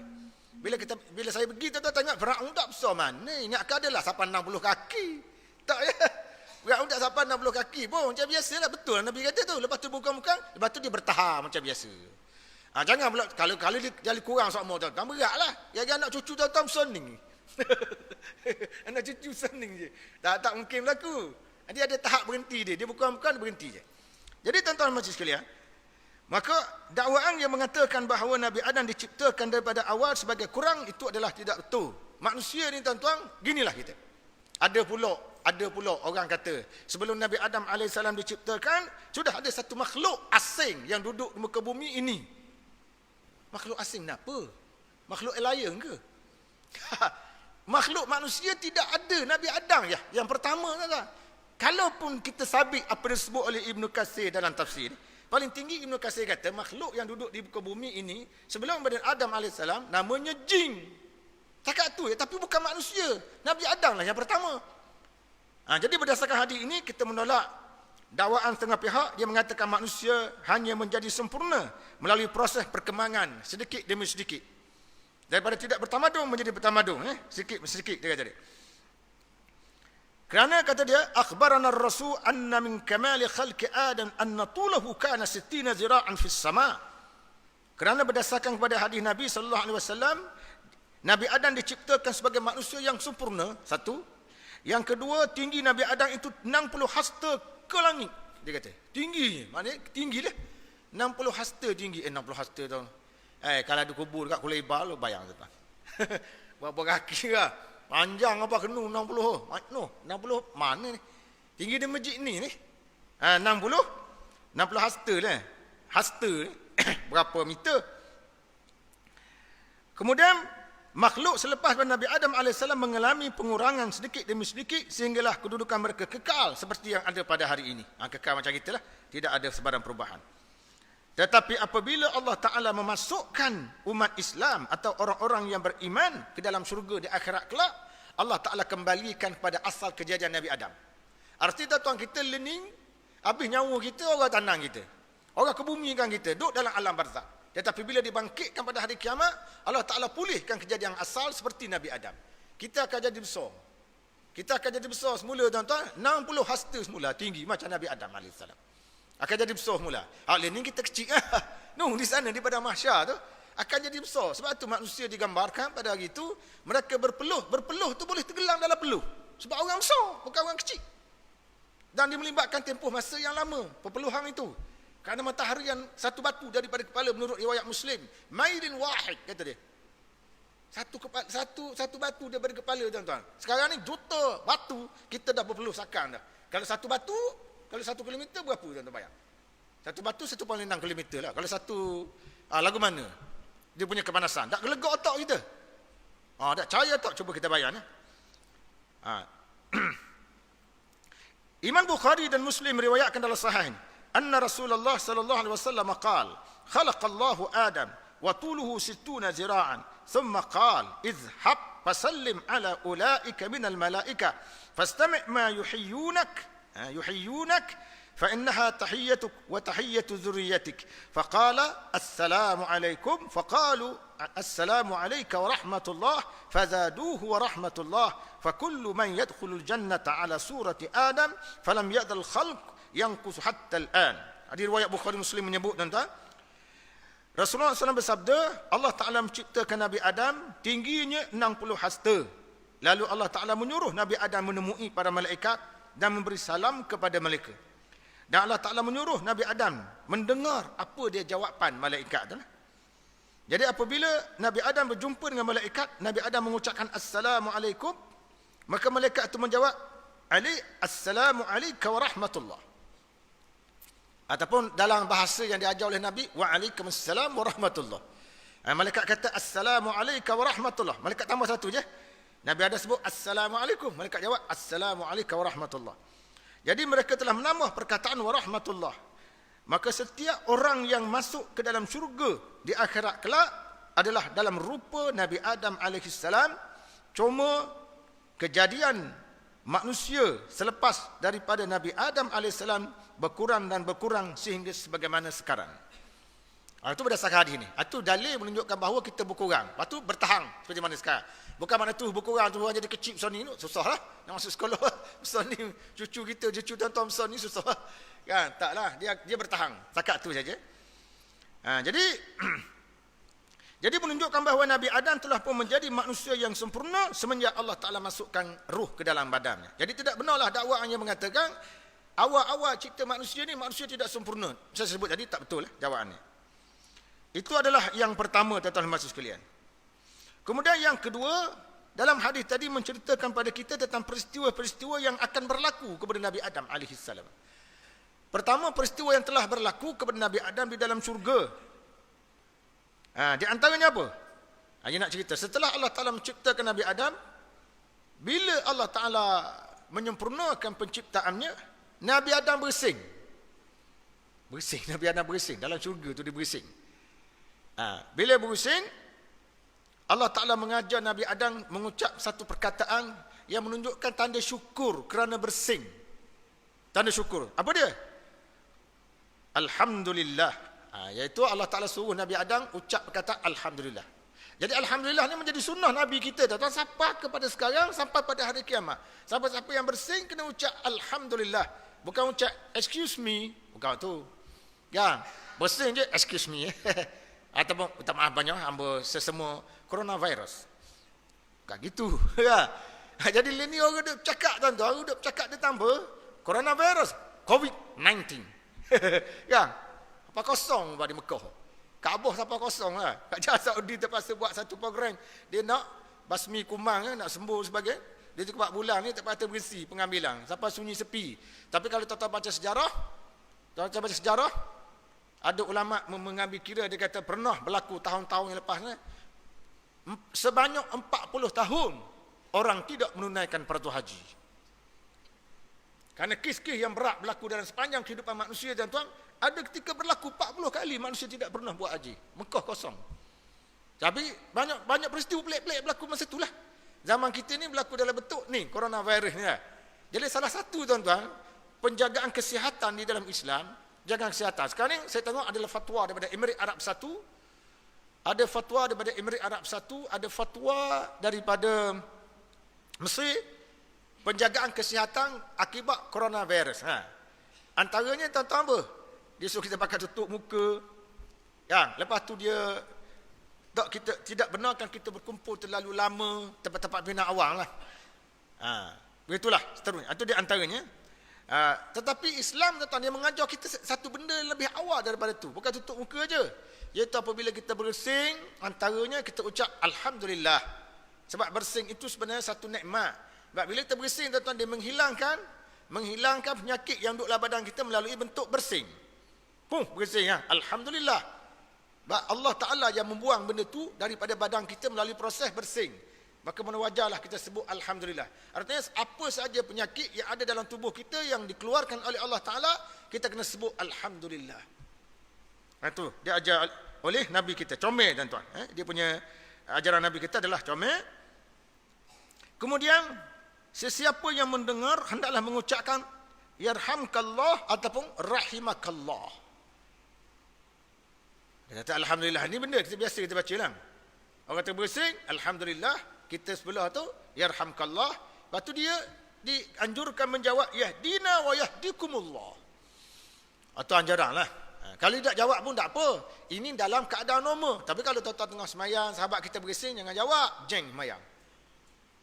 Bila saya pergi tuan-tuan tengok, Firaun tak besar mana? Ingatkan adalah sampai 60 kaki. Tak ya? Firaun tak sampai 60 kaki pun, macam biasa lah. Betul lah Nabi kata tu. Lepas tu bukan-bukan, lepas tu dia bertahap macam biasa. Jangan pula, kalau dia jadi kurang sama tuan-tuan, berat lah. Yang anak cucu tuan-tuan pesaning. Anak cucu senang je. Tak mungkin berlaku. Dia ada tahap berhenti dia. Dia bukan berhenti je. Jadi tuan-tuan majlis sekalian, maka dakwaan yang mengatakan bahawa Nabi Adam diciptakan daripada awal sebagai kurang, itu adalah tidak betul. Manusia ni tuan-tuan, ginilah kita. Ada pula orang kata, sebelum Nabi Adam AS diciptakan, sudah ada satu makhluk asing yang duduk di muka bumi ini. Makhluk asing apa? Makhluk alien ke? Makhluk manusia tidak ada Nabi Adam ya. Yang pertama tuan-tuan. Kalaupun kita sabit apa disebut oleh Ibn Katsir dalam tafsir, paling tinggi Ibn Katsir kata makhluk yang duduk di muka bumi ini sebelum badan Adam AS namanya jin. Cakap tu ya, tapi bukan manusia. Nabi Adam lah yang pertama. Jadi berdasarkan hadis ini kita menolak dakwaan setengah pihak yang mengatakan manusia hanya menjadi sempurna melalui proses perkembangan sedikit demi sedikit. Daripada tidak bertamadung menjadi bertamadung, sedikit demi sedikit dia kata dia. Kerana kata dia, akhbarana ar-rasul anna min kamali khalqi Adam anna tulahu kana 60 zira'an fis sama'. Kerana berdasarkan kepada hadis Nabi sallallahu alaihi wasallam, Nabi Adam diciptakan sebagai manusia yang sempurna, satu. Yang kedua, tinggi Nabi Adam itu 60 hasta ke langit. Dia kata, tinggi, maknanya tinggi dia. 60 hasta tinggi, 60 hasta tu. Kalau ada kubur kat Kuala Ibal, lo bayang tu. Berapa kaki lah. Panjang apa kena 60. No, 60 mana ni? Tinggi dia masjid ni. 60 hasta lah. Hasta ni. Berapa meter? Kemudian, makhluk selepas Nabi Adam AS mengalami pengurangan sedikit demi sedikit sehinggalah kedudukan mereka kekal seperti yang ada pada hari ini. Kekal macam itulah. Tidak ada sebarang perubahan. Tetapi apabila Allah Ta'ala memasukkan umat Islam atau orang-orang yang beriman ke dalam syurga di akhirat kelak, Allah Ta'ala kembalikan kepada asal kejadian Nabi Adam. Artinya tuan kita learning, habis nyawa kita, orang tanang kita. Orang kebumikan kita, duduk dalam alam barzakh. Tetapi bila dibangkitkan pada hari kiamat, Allah Ta'ala pulihkan kejadian asal seperti Nabi Adam. Kita akan jadi besar. Kita akan jadi besar semula tuan-tuan, 60 hasta semula, tinggi macam Nabi Adam AS. Akan jadi besar mula. Ini kita kecil. Di sana di pada mahsyar tu akan jadi besar. Sebab tu manusia digambarkan pada hari itu mereka berpeluh. Berpeluh tu boleh tenggelam dalam peluh. Sebab orang besar, bukan orang kecil. Dan dia melibatkan tempoh masa yang lama perpeluhan itu. Kerana matahari yang satu batu daripada kepala menurut riwayat Muslim, mailin wahid kata dia. Satu batu daripada kepala, tuan-tuan. Sekarang ni juta batu, kita dah berpeluh sakan dah. Kalau satu batu, kalau 1 kilometer berapa, tuan-tuan bayang? Satu batu 1.6 kilometer lah. Kalau satu, lagu mana? Dia punya kepanasan. Tak gelegak otak kita. Tak percaya tak? Cuba kita bayang. Imam Bukhari dan Muslim riwayatkan dalam sahih, anna Rasulullah sallallahu alaihi wasallam qala, khalaqallahu Adam wa tuluhu 60 zira'an, thumma qala, izhab fasallim ala ulaika minal malaika, fastami' ma yuhiyyunak فإنها تحيتك وتحية ذريتك فقال السلام عليكم فقالوا السلام عليك ورحمة الله فزادوه ورحمة الله فكل من يدخل الجنة على سورة آدم فلم يأذل الخلق ينقص حتى الآن. Hadis riwayat Bukhari Muslim menyebut, tuan-tuan, Rasulullah SAW bersabda, Allah Ta'ala menciptakan Nabi Adam tingginya 60 hasta. Lalu Allah Ta'ala menyuruh Nabi Adam menemui para malaikat dan memberi salam kepada mereka. Dan Allah Ta'ala menyuruh Nabi Adam mendengar apa dia jawapan malaikat tu. Jadi apabila Nabi Adam berjumpa dengan malaikat, Nabi Adam mengucapkan Assalamualaikum, maka malaikat itu menjawab, Assalamualaikum warahmatullahi. Ataupun dalam bahasa yang diajar oleh Nabi, Waalaikumsalam warahmatullahi. Malaikat kata Assalamualaikum warahmatullahi. Malaikat tambah satu je. Nabi Adam sebut Assalamualaikum. Malaikat jawab Assalamualaikum warahmatullahi. Jadi mereka telah menambah perkataan warahmatullah. Maka setiap orang yang masuk ke dalam syurga di akhirat kelak adalah dalam rupa Nabi Adam AS. Cuma kejadian manusia selepas daripada Nabi Adam AS berkurang dan berkurang sehingga sebagaimana sekarang. Itu berdasarkan hadis ini. Itu dalil menunjukkan bahawa kita berkurang. Lepas tu bertahan seperti mana sekarang. Bukan mana tu berkurang tu orang jadi kecil besar ni, susah lah nak masuk sekolah. Besar ni cucu kita, cucu tuan-tuan besar ni susah. Kan? Taklah, dia bertahan. Setakat tu saja. Jadi menunjukkan bahawa Nabi Adam telah pun menjadi manusia yang sempurna semenjak Allah Ta'ala masukkan ruh ke dalam badannya. Jadi tidak benarlah dakwaan yang mengatakan awal-awal cipta manusia ni manusia tidak sempurna. Saya sebut tadi tak betul dakwaannya. Itu adalah yang pertama, tuan-tuan dan puan-puan sekalian. Kemudian yang kedua, dalam hadis tadi menceritakan pada kita tentang peristiwa-peristiwa yang akan berlaku kepada Nabi Adam AS. Pertama, peristiwa yang telah berlaku kepada Nabi Adam di dalam syurga. Di antaranya apa? Dia nak cerita, setelah Allah Ta'ala menciptakan Nabi Adam, bila Allah Ta'ala menyempurnakan penciptaannya, Nabi Adam bersing. Nabi Adam bersing. Dalam syurga tu dia bersing. Bila bersing, Allah Ta'ala mengajar Nabi Adam mengucap satu perkataan yang menunjukkan tanda syukur kerana bersing. Tanda syukur. Apa dia? Alhamdulillah. Iaitu Allah Ta'ala suruh Nabi Adam ucap perkataan Alhamdulillah. Jadi Alhamdulillah ni menjadi sunnah Nabi kita. Tuan-tuan, sampai kepada sekarang, sampai pada hari kiamat. Siapa-siapa yang bersing kena ucap Alhamdulillah. Bukan ucap excuse me. Bukan tu. Ya, bersing je excuse me. Ataupun minta maaf banyak hamba sesama coronavirus. Bukan gitu. Jadi ini orang duk cakap, tuan-tuan, orang duk cakap dia tambah coronavirus, COVID-19. Ya. Apa kosong di Mekah. Kaabah siapa kosong lah. Kerajaan Saudi terpaksa buat satu program. Dia nak basmi kumang, nak sembuh sebagai. Dia 4 bulan ni terpaksa berisi pengambilan. Sampai sunyi sepi. Tapi kalau tuan-tuan baca sejarah, ada ulama mengambil kira, dia kata pernah berlaku tahun-tahun yang lepas ni, sebanyak 40 tahun orang tidak menunaikan fardu haji. Kerana kes-kes yang berat berlaku dalam sepanjang kehidupan manusia, tuan-tuan, ada ketika berlaku 40 kali manusia tidak pernah buat haji. Mekah kosong. Tapi banyak peristiwa pelik-pelik berlaku masa itulah. Zaman kita ni berlaku dalam bentuk ni, coronavirus ni lah. Jadi salah satu, tuan-tuan, penjagaan kesihatan di dalam Islam, jaga kesihatan. Sekarang ni saya tengok adalah fatwa daripada Emirat Arab Satu, ada fatwa daripada Emirat Arab Satu, ada fatwa daripada Mesir, penjagaan kesihatan akibat coronavirus. Antaranya tuan-tuan apa? Dia suruh kita pakai tutup muka. Ya, lepas tu dia kita tidak benarkan kita berkumpul terlalu lama tempat-tempat bina awang lah. Begitulah seterusnya. Itu di antaranya. Tetapi Islam, tuan-tuan, dia mengajar kita satu benda lebih awal daripada itu. Bukan tutup muka aja. iaitu apabila kita bersing, antaranya kita ucap Alhamdulillah. Sebab bersing itu sebenarnya satu nikmat. Sebab bila kita bersing, tuan-tuan, dia menghilangkan penyakit yang duduk dalam badan kita melalui bentuk bersing. Bersing, ya. Alhamdulillah. Sebab Allah Ta'ala yang membuang benda tu daripada badan kita melalui proses bersing. Maka mana wajarlah kita sebut Alhamdulillah. Artinya apa sahaja penyakit yang ada dalam tubuh kita yang dikeluarkan oleh Allah Ta'ala, kita kena sebut Alhamdulillah. Itu dia ajar oleh Nabi kita. Comel, tuan-tuan. Dia punya ajaran Nabi kita adalah comel. Kemudian, sesiapa yang mendengar, hendaklah mengucapkan Yarhamkallah ataupun Rahimakallah. Dia kata Alhamdulillah. Ini benda biasa kita baca lah. Orang kata bersing, Alhamdulillah. Kita sebelah tu, Yarhamkallah. Lepas tu dia dianjurkan menjawab, Yahdina wa yahdikumullah. Atau anjaran lah. Kalau tidak jawab pun tak apa. Ini dalam keadaan normal. Tapi kalau tuan-tuan tengah semayang, sahabat kita bersing, jangan jawab. Jeng semayang.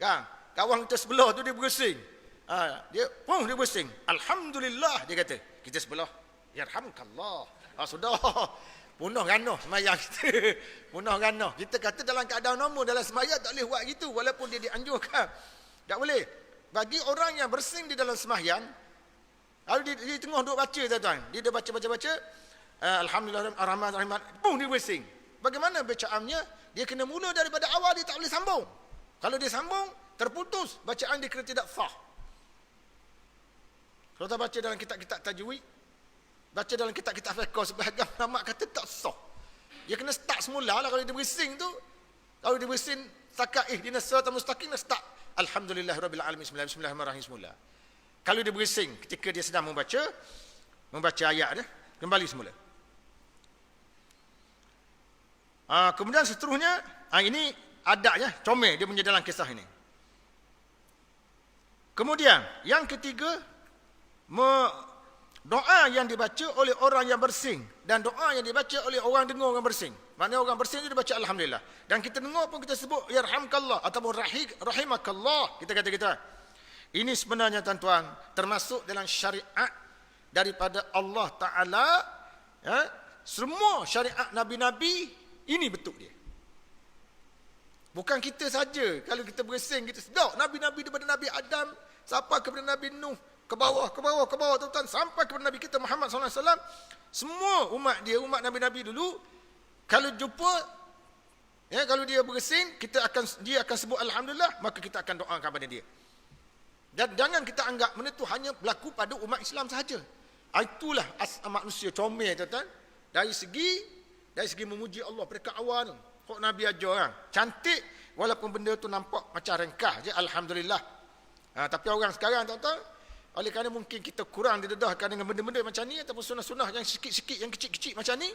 Kan? Kawan kita sebelah tu dia bersing. Dia bersing. Alhamdulillah, dia kata. Kita sebelah, Yarhamkallah. Sudah. Punah ganah semayang kita. Punah ganah. Kita kata dalam keadaan normal, dalam semayang tak boleh buat gitu. Walaupun dia dianjurkan. Tak boleh. Bagi orang yang bersing di dalam semayang, kalau dia tengah duduk baca, tuan-tuan. Dia dah baca. Alhamdulillah, Ar-Rahman, Ar-Rahim. Dia bersing. Bagaimana bacaannya? Dia kena mula daripada awal, dia tak boleh sambung. Kalau dia sambung, terputus. Bacaan dia kena tidak sah. Kalau tak baca dalam kitab-kitab tajwid, baca dalam kitab-kitab fiqh, sebahagian ulama kata tak sah. Dia kena start semula lah kalau dia bersing tu. Kalau dia bersing setakat ihdinas siratal mustaqim, start Alhamdulillahirabbil alamin, bismillahirrahmanirrahim semula. Kalau dia bersing ketika dia sedang membaca ayat dia, kembali semula. Kemudian seterusnya, ini adabnya, comel dia punya dalam kisah ini. Kemudian yang ketiga, doa yang dibaca oleh orang yang bersing dan doa yang dibaca oleh orang dengar orang bersing. Maknanya orang bersing itu dia baca Alhamdulillah. Dan kita dengar pun kita sebut Yarhamkallah ataupun Rahimakallah. Kita kata kita. Ini sebenarnya, tuan-tuan, termasuk dalam syariat daripada Allah Ta'ala. Semua syariat Nabi-Nabi, ini bentuk dia. Bukan kita saja. Kalau kita bersing, kita sedap. Nabi-Nabi daripada Nabi Adam sampai kepada Nabi Nuh. Ke bawah, tuan-tuan. Sampai kepada Nabi kita Muhammad SAW. Semua umat dia, umat Nabi-Nabi dulu. Kalau jumpa, kalau dia bersing, dia akan sebut Alhamdulillah, maka kita akan doakan kepada dia. Dan jangan kita anggap benda itu hanya berlaku pada umat Islam sahaja. Itulah manusia comel, tuan-tuan. Dari segi memuji Allah pada awal. Kok Nabi ajar, cantik, walaupun benda tu nampak macam rengkah je, Alhamdulillah. Tapi orang sekarang, tuan-tuan, oleh kerana mungkin kita kurang didedahkan dengan benda-benda macam ni, ataupun sunnah-sunnah yang sikit-sikit, yang kecil-kecil macam ni,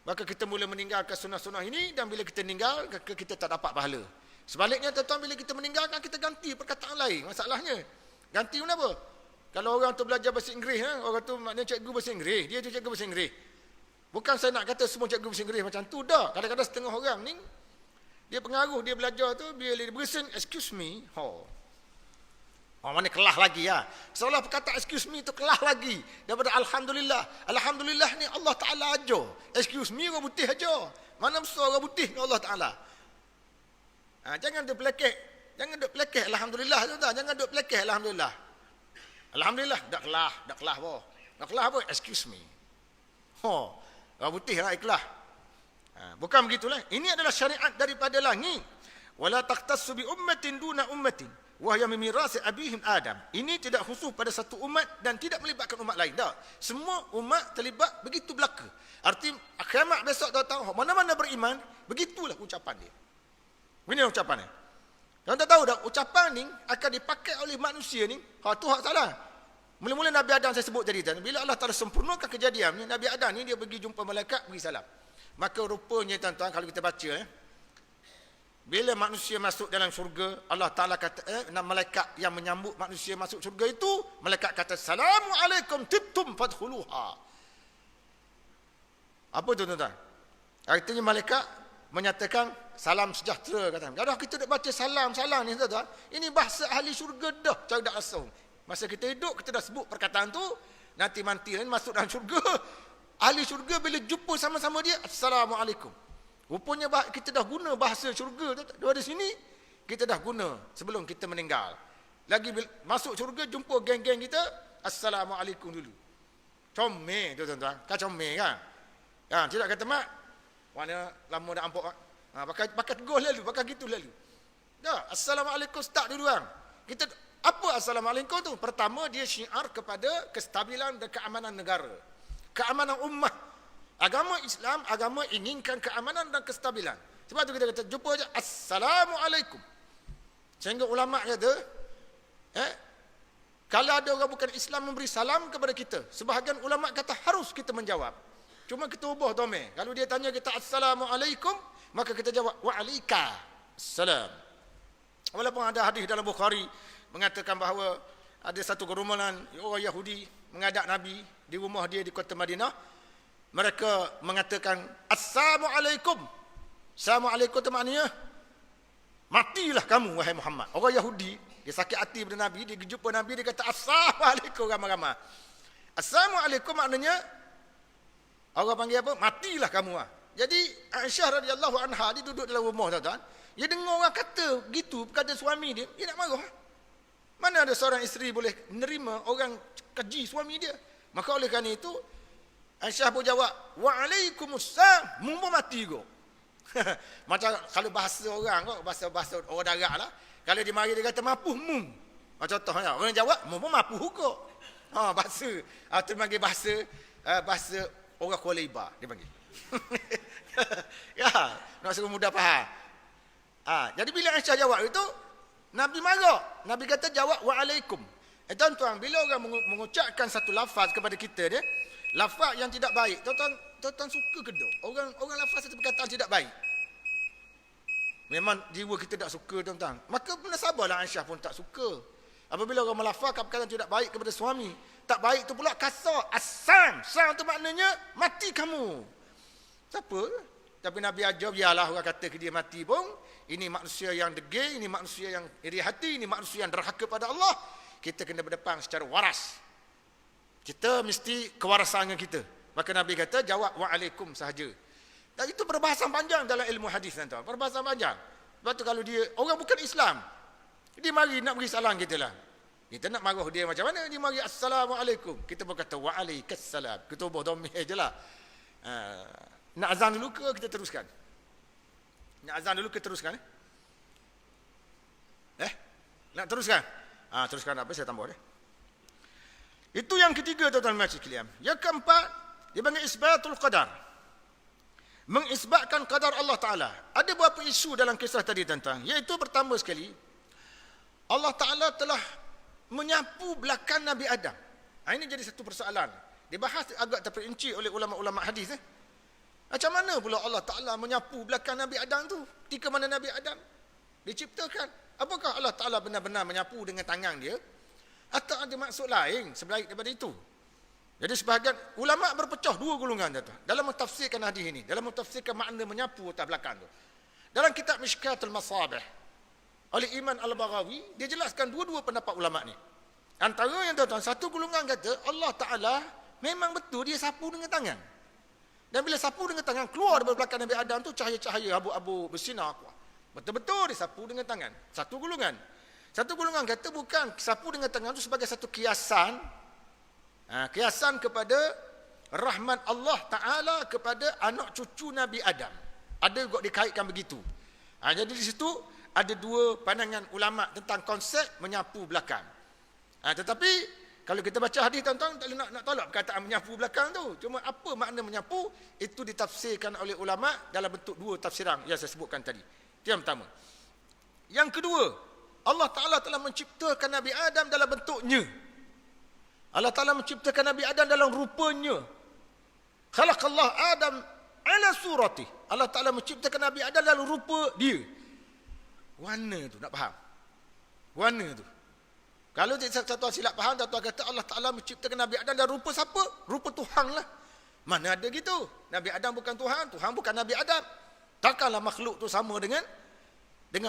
maka kita mula meninggalkan sunnah-sunnah ini, dan bila kita tinggal, kita tak dapat pahala. Sebaliknya, tuan-tuan, bila kita meninggalkan, kita ganti perkataan lain. Masalahnya, ganti kenapa? Kalau orang tu belajar bahasa Inggeris, orang tu maknanya cikgu bahasa Inggeris, dia tu cikgu bahasa Inggeris. Bukan saya nak kata semua cikgu bahasa Inggeris macam tu, dah. Kadang-kadang setengah orang ni, dia pengaruh, dia belajar tu, bila dia bersen, excuse me, mana kelah lagi ya. Seolah perkataan excuse me itu kelah lagi daripada Alhamdulillah. Alhamdulillah ni Allah Ta'ala ajar. Excuse me orang putih ajar. Mana besar orang putih ni Allah Ta'ala. Jangan duk pelekeh. Alhamdulillah tu tak. Jangan duk pelekeh Alhamdulillah. Alhamdulillah dak kelah apa. Dak kelah apa? Excuse me. Orang putih lah ikhlas. Bukan begitulah. Ini adalah syariat daripada langit. Wala taqtassu bi ummatin duna ummatin. Wahya mimirasi abihim Adam. Ini tidak khusus pada satu umat dan tidak melibatkan umat lain. Tak. Semua umat terlibat, begitu belaka. Arti kiamat besok tahu mana-mana beriman, begitulah ucapan dia. Ini ucapan dia. Dan tak tahu dah ucapan ni akan dipakai oleh manusia ni. Tu hak salah. Mula-mula Nabi Adam saya sebut tadi, bila Allah Taala sempurnakan kejadian ni, Nabi Adam ni dia pergi jumpa malaikat, bagi salam. Maka rupanya, tuan-tuan, kalau kita baca bila manusia masuk dalam syurga, Allah Ta'ala kata, malaikat yang menyambut manusia masuk syurga itu, malaikat kata, Assalamualaikum tibtum fadkhuluha. Apa tu, tuan-tuan? Artinya malaikat menyatakan, salam sejahtera, kata. Kalau kita nak baca salam ni, tuan-tuan, ini bahasa ahli syurga dah, cara dah asal. Masa kita hidup, kita dah sebut perkataan tu, nanti masuk dalam syurga, ahli syurga bila jumpa sama-sama dia, Assalamualaikum. Rupanya kita dah guna bahasa syurga tu. Dari sini, kita dah guna sebelum kita meninggal. Lagi bila masuk syurga, jumpa geng-geng kita, Assalamualaikum dulu. Comel tu tuan-tuan. Kan comel kan? Ha, tidak kata mak, mana lama dah ampuk mak. Ha, pakai teguh lalu, pakai gitu lalu. Dah, Assalamualaikum start dulu kan. Kita, apa Assalamualaikum tu? Pertama, dia syiar kepada kestabilan dan keamanan negara. Keamanan ummah. Agama Islam, agama inginkan keamanan dan kestabilan. Sebab tu kita kata, jumpa je, Assalamualaikum. Sehingga ulama' kata, kalau ada orang bukan Islam memberi salam kepada kita, sebahagian ulama' kata harus kita menjawab. Cuma kita ubah domeh. Kalau dia tanya kita, Assalamualaikum, maka kita jawab, Waalaikumsalam. Walaupun ada hadis dalam Bukhari, mengatakan bahawa ada satu gerombolan orang Yahudi menghadap Nabi di rumah dia di kota Madinah. Mereka mengatakan, Assalamualaikum. Assalamualaikum itu maknanya, matilah kamu wahai Muhammad. Orang Yahudi, dia sakit hati pada Nabi, dia jumpa Nabi, dia kata, Assalamualaikum ramai-ramai. Assalamualaikum maknanya, orang panggil apa? Matilah kamu. Jadi Aisyah radhiyallahu anha, dia duduk dalam rumah tuan-tuan. Dia dengar orang kata gitu kepada suami dia, dia nak marah. Mana ada seorang isteri boleh menerima orang keji suami dia? Maka oleh kerana itu, Aisyah pun jawab, Waalaikumsalam, mumpu mati kau. Macam kalau bahasa orang kau, bahasa orang darat lah. Kalau dia mari dia kata mapuh mum. Contohnya orang jawab mumpu mapuh kau. Ha, bahasa tu panggil bahasa orang Kuala Ibar dia panggil. Ya, nak suruh mudah faham. Jadi bila Aisyah jawab itu, Nabi marah. Nabi kata jawab waalaikum. Tuan-tuan, bila orang mengucapkan satu lafaz kepada kita dia, lafaz yang tidak baik, tuan-tuan suka ke tak? Orang lafaz satu perkataan tidak baik. Memang jiwa kita tak suka tuan-tuan. Maka benar sabarlah Aisyah pun tak suka. Apabila orang melafazkan perkataan tidak baik kepada suami, tak baik tu pula kasar. Asam. Sam tu maknanya mati kamu. Siapa? Tapi Nabi ajar biarlah orang kata ke dia mati pun. Ini manusia yang degil, ini manusia yang iri hati, ini manusia yang derhaka pada Allah. Kita kena berdepan secara waras. Kita mesti kewarasan kita. Maka Nabi kata jawab waalaikum sahaja. Dan itu perbahasan panjang dalam ilmu hadis tuan-tuan. Perbahasan panjang. Sebab tu kalau dia orang bukan Islam, dia mari nak beri salam kita lah. Kita nak marah dia macam mana? Dia mari assalamualaikum. Kita pun kata waalaikumsalam. Kita ubah domeh je lah. Nak azan dulu ke kita teruskan? Nak azan dulu ke teruskan? Nak teruskan? Teruskan apa saya tambah dia. Itu yang ketiga tuan-tuan dan sekalian. Yang keempat, dia panggil isbatul qadar. Mengisbatkan qadar Allah Ta'ala. Ada beberapa isu dalam kisah tadi tuan-tuan. Iaitu pertama sekali, Allah Ta'ala telah menyapu belakang Nabi Adam. Ini jadi satu persoalan. Dibahas agak terperinci oleh ulama-ulama hadis. Macam mana pula Allah Ta'ala menyapu belakang Nabi Adam tu? Ketika mana Nabi Adam diciptakan? Apakah Allah Ta'ala benar-benar menyapu dengan tangan dia? Atau ada maksud lain sebalik daripada itu? Jadi sebahagian ulama berpecah dua golongan tuan-tuan dalam mentafsirkan hadis ini, dalam mentafsirkan makna menyapu atas belakang tu. Dalam kitab Mishkatul Masabih oleh Imam Al-Baghawi, dia jelaskan dua-dua pendapat ulama ni. Antara yang tuan-tuan, satu golongan kata Allah Ta'ala memang betul dia sapu dengan tangan. Dan bila sapu dengan tangan, keluar daripada belakang Nabi Adam tu cahaya-cahaya abu-abu bersinar kuat. Betul-betul disapu dengan tangan. Satu golongan. Satu golongan kata bukan sapu dengan tangan itu sebagai satu kiasan. Kiasan kepada rahmat Allah Ta'ala kepada anak cucu Nabi Adam. Ada juga dikaitkan begitu. Jadi di situ ada dua pandangan ulama tentang konsep menyapu belakang. Tetapi kalau kita baca hadis tuan-tuan, tak boleh nak tolak perkataan menyapu belakang tu. Cuma apa makna menyapu, itu ditafsirkan oleh ulama dalam bentuk dua tafsiran yang saya sebutkan tadi. Itu yang pertama. Yang kedua, Allah Ta'ala telah menciptakan Nabi Adam dalam bentuknya. Allah Ta'ala menciptakan Nabi Adam dalam rupanya. Khalaqallah Adam ala surati. Allah Ta'ala menciptakan Nabi Adam dalam rupa dia. Warna tu, nak faham? Warna tu. Kalau satu silap faham, satu kata Allah Ta'ala menciptakan Nabi Adam dalam rupa siapa? Rupa Tuhan lah. Mana ada gitu? Nabi Adam bukan Tuhan, Tuhan bukan Nabi Adam. Takkanlah makhluk tu sama dengan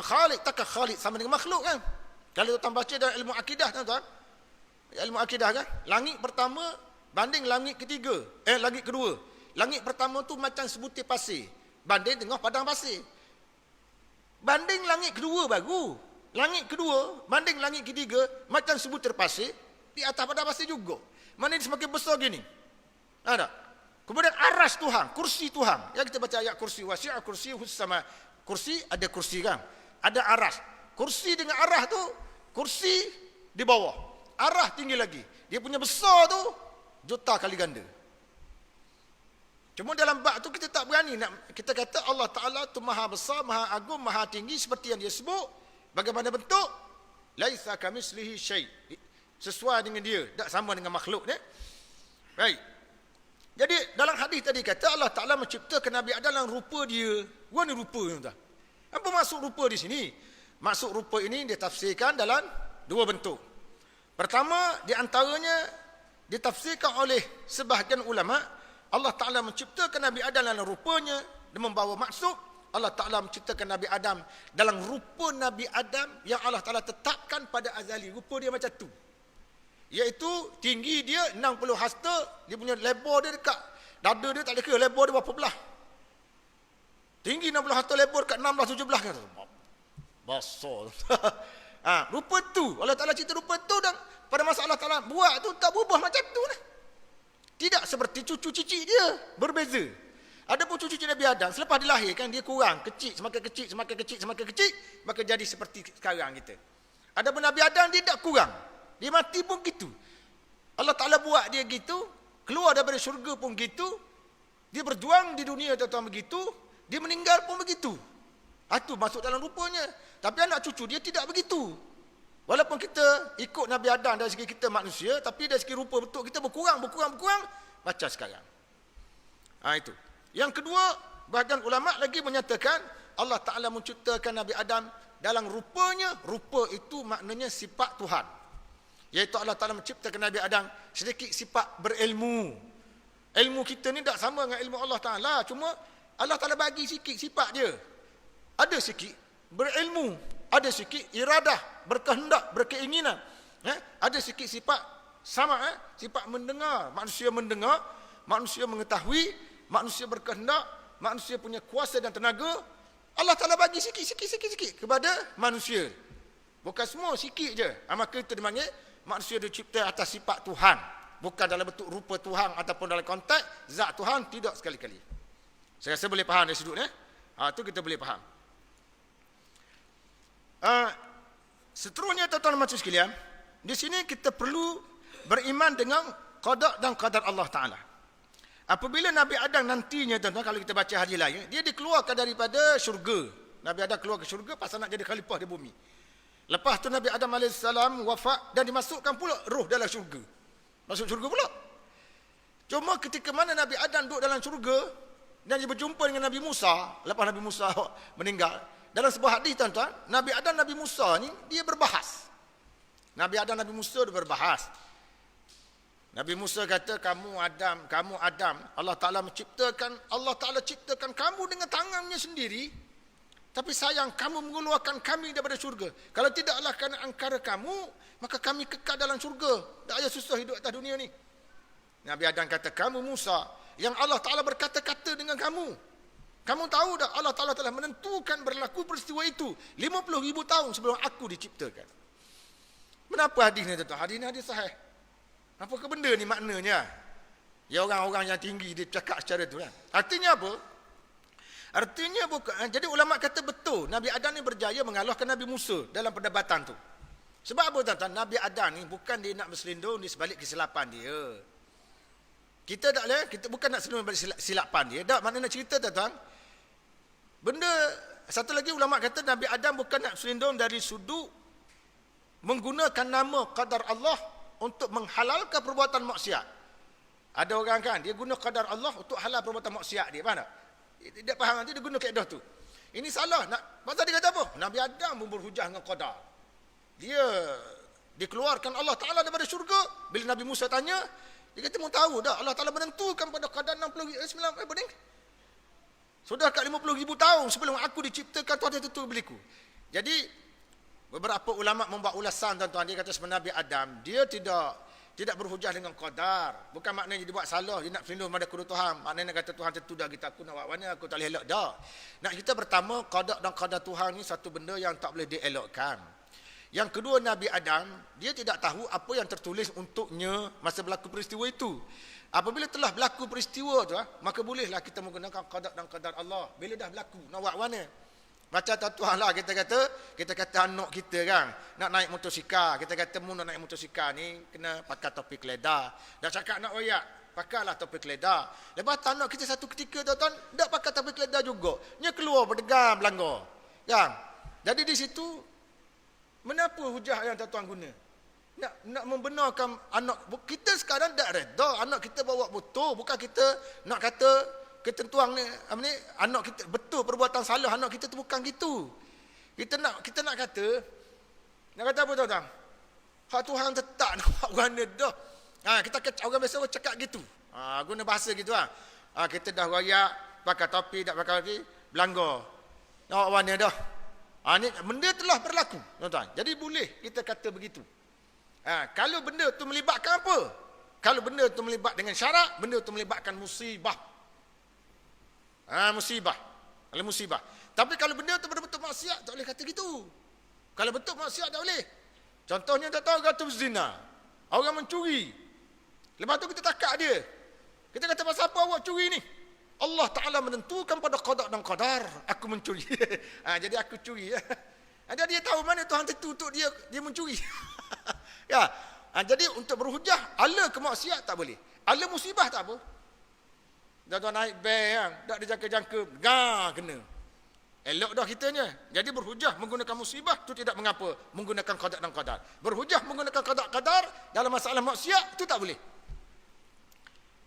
Khalik. Takkan Khalik sama dengan makhluk kan? Kalau tuan baca dalam ilmu akidah tuan-tuan, ilmu akidah kan, langit pertama banding langit ketiga, langit kedua. Langit pertama tu macam sebutir pasir, banding tengah padang pasir. Banding langit kedua baru. Langit kedua banding langit ketiga macam sebutir pasir di atas padang pasir juga. Mana dia semakin besar gini. Ada. Kemudian aras Tuhan, kursi Tuhan. Yang kita baca ayat kursi, wasi'a kursiyuhus sama. Kursi ada kursi kan? Ada aras. Kursi dengan arah tu, kursi di bawah. Arah tinggi lagi. Dia punya besar tu juta kali ganda. Cuma dalam bab tu kita tak berani nak kita kata Allah Taala tu maha besar, maha agung, maha tinggi seperti yang dia sebut. Bagaimana bentuk? Laisa kamislihi syai'. Sesuai dengan dia, tak sama dengan makhluk ni. Baik. Jadi dalam hadis tadi kata Allah Taala menciptakan Nabi Adam dalam rupa dia. Wah ni rupa ni tuan. Apa maksud rupa di sini? Maksud rupa ini ditafsirkan dalam dua bentuk. Pertama, di antaranya ditafsirkan oleh sebahagian ulama, Allah Taala menciptakan Nabi Adam dalam rupanya dan membawa maksud Allah Taala menciptakan Nabi Adam dalam rupa Nabi Adam yang Allah Taala tetapkan pada azali. Rupa dia macam tu. Iaitu tinggi dia 60 hasta, dia punya lebar dia dekat dada dia, tak ada kira lebar dia berapa belah. Tinggi 60 hasta, lebar dekat 16 17 kan. Basar. Rupa tu Allah Taala cipta rupa tu, dan pada masa Allah Taala buat tu tak berubah macam tu lah. Tidak seperti cucu cicit dia, berbeza. Adapun cucu cicit Nabi Adam selepas dilahirkan dia kurang, kecil, semakin kecil, semakin kecil, semakin kecil, maka jadi seperti sekarang kita. Adapun Nabi Adam dia tak kurang. Dia mati pun gitu. Allah Ta'ala buat dia gitu, keluar daripada syurga pun gitu, dia berjuang di dunia tuan-tuan begitu, dia meninggal pun begitu. Itu masuk dalam rupanya. Tapi anak cucu dia tidak begitu. Walaupun kita ikut Nabi Adam dari segi kita manusia, tapi dari segi rupa bentuk kita berkurang macam sekarang. Itu. Yang kedua, bahagian ulama lagi menyatakan Allah Ta'ala menciptakan Nabi Adam dalam rupanya. Rupa itu maknanya sifat Tuhan. Iaitu Allah Ta'ala menciptakan Nabi Adam sedikit sifat berilmu. Ilmu kita ni tak sama dengan ilmu Allah Ta'ala. Cuma Allah Ta'ala bagi sikit sifat dia. Ada sikit berilmu. Ada sikit iradah, berkehendak, berkeinginan. Ada sikit sifat sama. Sifat mendengar. Manusia mendengar. Manusia mengetahui. Manusia berkehendak. Manusia punya kuasa dan tenaga. Allah Ta'ala bagi sikit kepada manusia. Bukan semua, sikit je. Maka itu dipanggil manusia dicipta atas sifat Tuhan. Bukan dalam bentuk rupa Tuhan ataupun dalam konteks zat Tuhan. Tidak sekali-kali. Saya rasa boleh faham dari sudut ni. Itu kita boleh faham. Seterusnya tuan-tuan dan sekalian, di sini kita perlu beriman dengan qada dan qadar Allah Ta'ala. Apabila Nabi Adam nantinya, tuan-tuan, kalau kita baca hadis lain, dia dikeluarkan daripada syurga. Nabi Adam keluar ke syurga pasal nak jadi khalifah di bumi. Lepas tu Nabi Adam AS wafat dan dimasukkan pula roh dalam syurga. Masuk syurga pula. Cuma ketika mana Nabi Adam duduk dalam syurga dan dia berjumpa dengan Nabi Musa, lepas Nabi Musa meninggal, dalam sebuah hadis tuan-tuan, Nabi Adam Nabi Musa ni dia berbahas. Nabi Adam Nabi Musa dia berbahas. Nabi Musa kata, kamu Adam, Allah Ta'ala ciptakan kamu dengan tangannya sendiri. Tapi sayang, kamu mengeluarkan kami daripada syurga. Kalau tidaklah kerana angkara kamu, maka kami kekal dalam syurga. Tak payah susah hidup atas dunia ni. Nabi Adam kata, kamu Musa, yang Allah Ta'ala berkata-kata dengan kamu. Kamu tahu tak, Allah Ta'ala telah menentukan berlaku peristiwa itu 50,000 tahun sebelum aku diciptakan. Kenapa hadis ni tuan-tuan? Hadis ni hadis sahih. Apakah benda ni maknanya? Ya, orang-orang yang tinggi dia cakap secara tu kan. Artinya apa? Artinya bukan. Jadi ulama kata betul Nabi Adam ni berjaya mengalahkan Nabi Musa dalam perdebatan tu. Sebab apa tuan-tuan? Nabi Adam ni bukan dia nak berselindung di sebalik kesilapan dia. Kita tak boleh, kita bukan nak selindung balik silapan dia. Tak, makna nak cerita tuan-tuan. Benda satu lagi ulama kata Nabi Adam bukan nak selindung dari sudut menggunakan nama qadar Allah untuk menghalalkan perbuatan maksiat. Ada orang kan dia guna qadar Allah untuk halal perbuatan maksiat dia, faham tak? Dia tak faham nanti dia guna kaedah tu. Ini salah. Pasal dia kata apa? Nabi Adam pun berhujah dengan qadar. Dia dikeluarkan Allah Ta'ala daripada syurga. Bila Nabi Musa tanya, dia kata, mau tahu dah Allah Ta'ala menentukan pada qadar 69 bening. Sudah kat 50,000 tahun sebelum aku diciptakan Tuhan tentu beliku. Jadi beberapa ulama membuat ulasan tuan-tuan, dia kata sebenarnya Nabi Adam dia tidak Tidak berhujah dengan qadar. Bukan maknanya dia buat salah, dia nak berlindung pada kudu Tuhan. Maknanya kata Tuhan tentu dah kita, aku nak buat mana, aku tak boleh elok dah. Nak kita pertama, qada dan qadar Tuhan ni satu benda yang tak boleh dielokkan. Yang kedua, Nabi Adam, dia tidak tahu apa yang tertulis untuknya masa berlaku peristiwa itu. Apabila telah berlaku peristiwa tu, maka bolehlah kita menggunakan qada dan qadar Allah. Bila dah berlaku, nak buat mana? Macam tuan lah kita kata anak kita kan nak naik motosikal, kita kata mu nak naik motosikal ni kena pakai topi keledar. Dah cakap nak royak, pakailah topi keledar. Lepas tu anak kita satu ketika tuan tak pakai topi keledar juga, nya keluar berdegam belanggar. Kan? Jadi di situ menapa hujah yang tuan guna? Nak membenarkan anak kita sekarang tak reda anak kita bawa motor, bukan kita nak kata ketentuan ni, anak kita betul perbuatan salah anak kita tu bukan gitu. Kita nak kata apa tuan-tuan? Hak Tuhan tetap nak buat mana dah. Kita orang biasa cakap gitu. Guna bahasa gitu kita dah royak, pakai topi, tak pakai topi, belanggar. Nak buat mana dah? Ni benda telah berlaku, tuan-tuan. Jadi boleh kita kata begitu. Kalau benda tu melibatkan apa? Kalau benda tu melibat dengan syarak, benda tu melibatkan musibah. Musibah. Kalau musibah. Tapi kalau benda tu betul-betul maksiat, tak boleh kata gitu. Kalau betul maksiat tak boleh. Contohnya tak tahu kata zina. Orang mencuri. Lepas tu kita takak dia. Kita kata pasal apa awak curi ni? Allah Ta'ala menentukan pada qada dan qadar aku mencuri. Jadi aku curi. Jadi dia tahu mana Tuhan tentu untuk dia mencuri. Ya. Jadi untuk berhujah ala kemaksiat tak boleh. Ala musibah tak apa. Tuan-tuan naik beg kan, tak ada jangka-jangka, kena. Elok dah kitanya. Jadi berhujah menggunakan musibah tu tidak mengapa, menggunakan qada dan qadar. Berhujah menggunakan qada qadar dalam masalah maksiat tu tak boleh.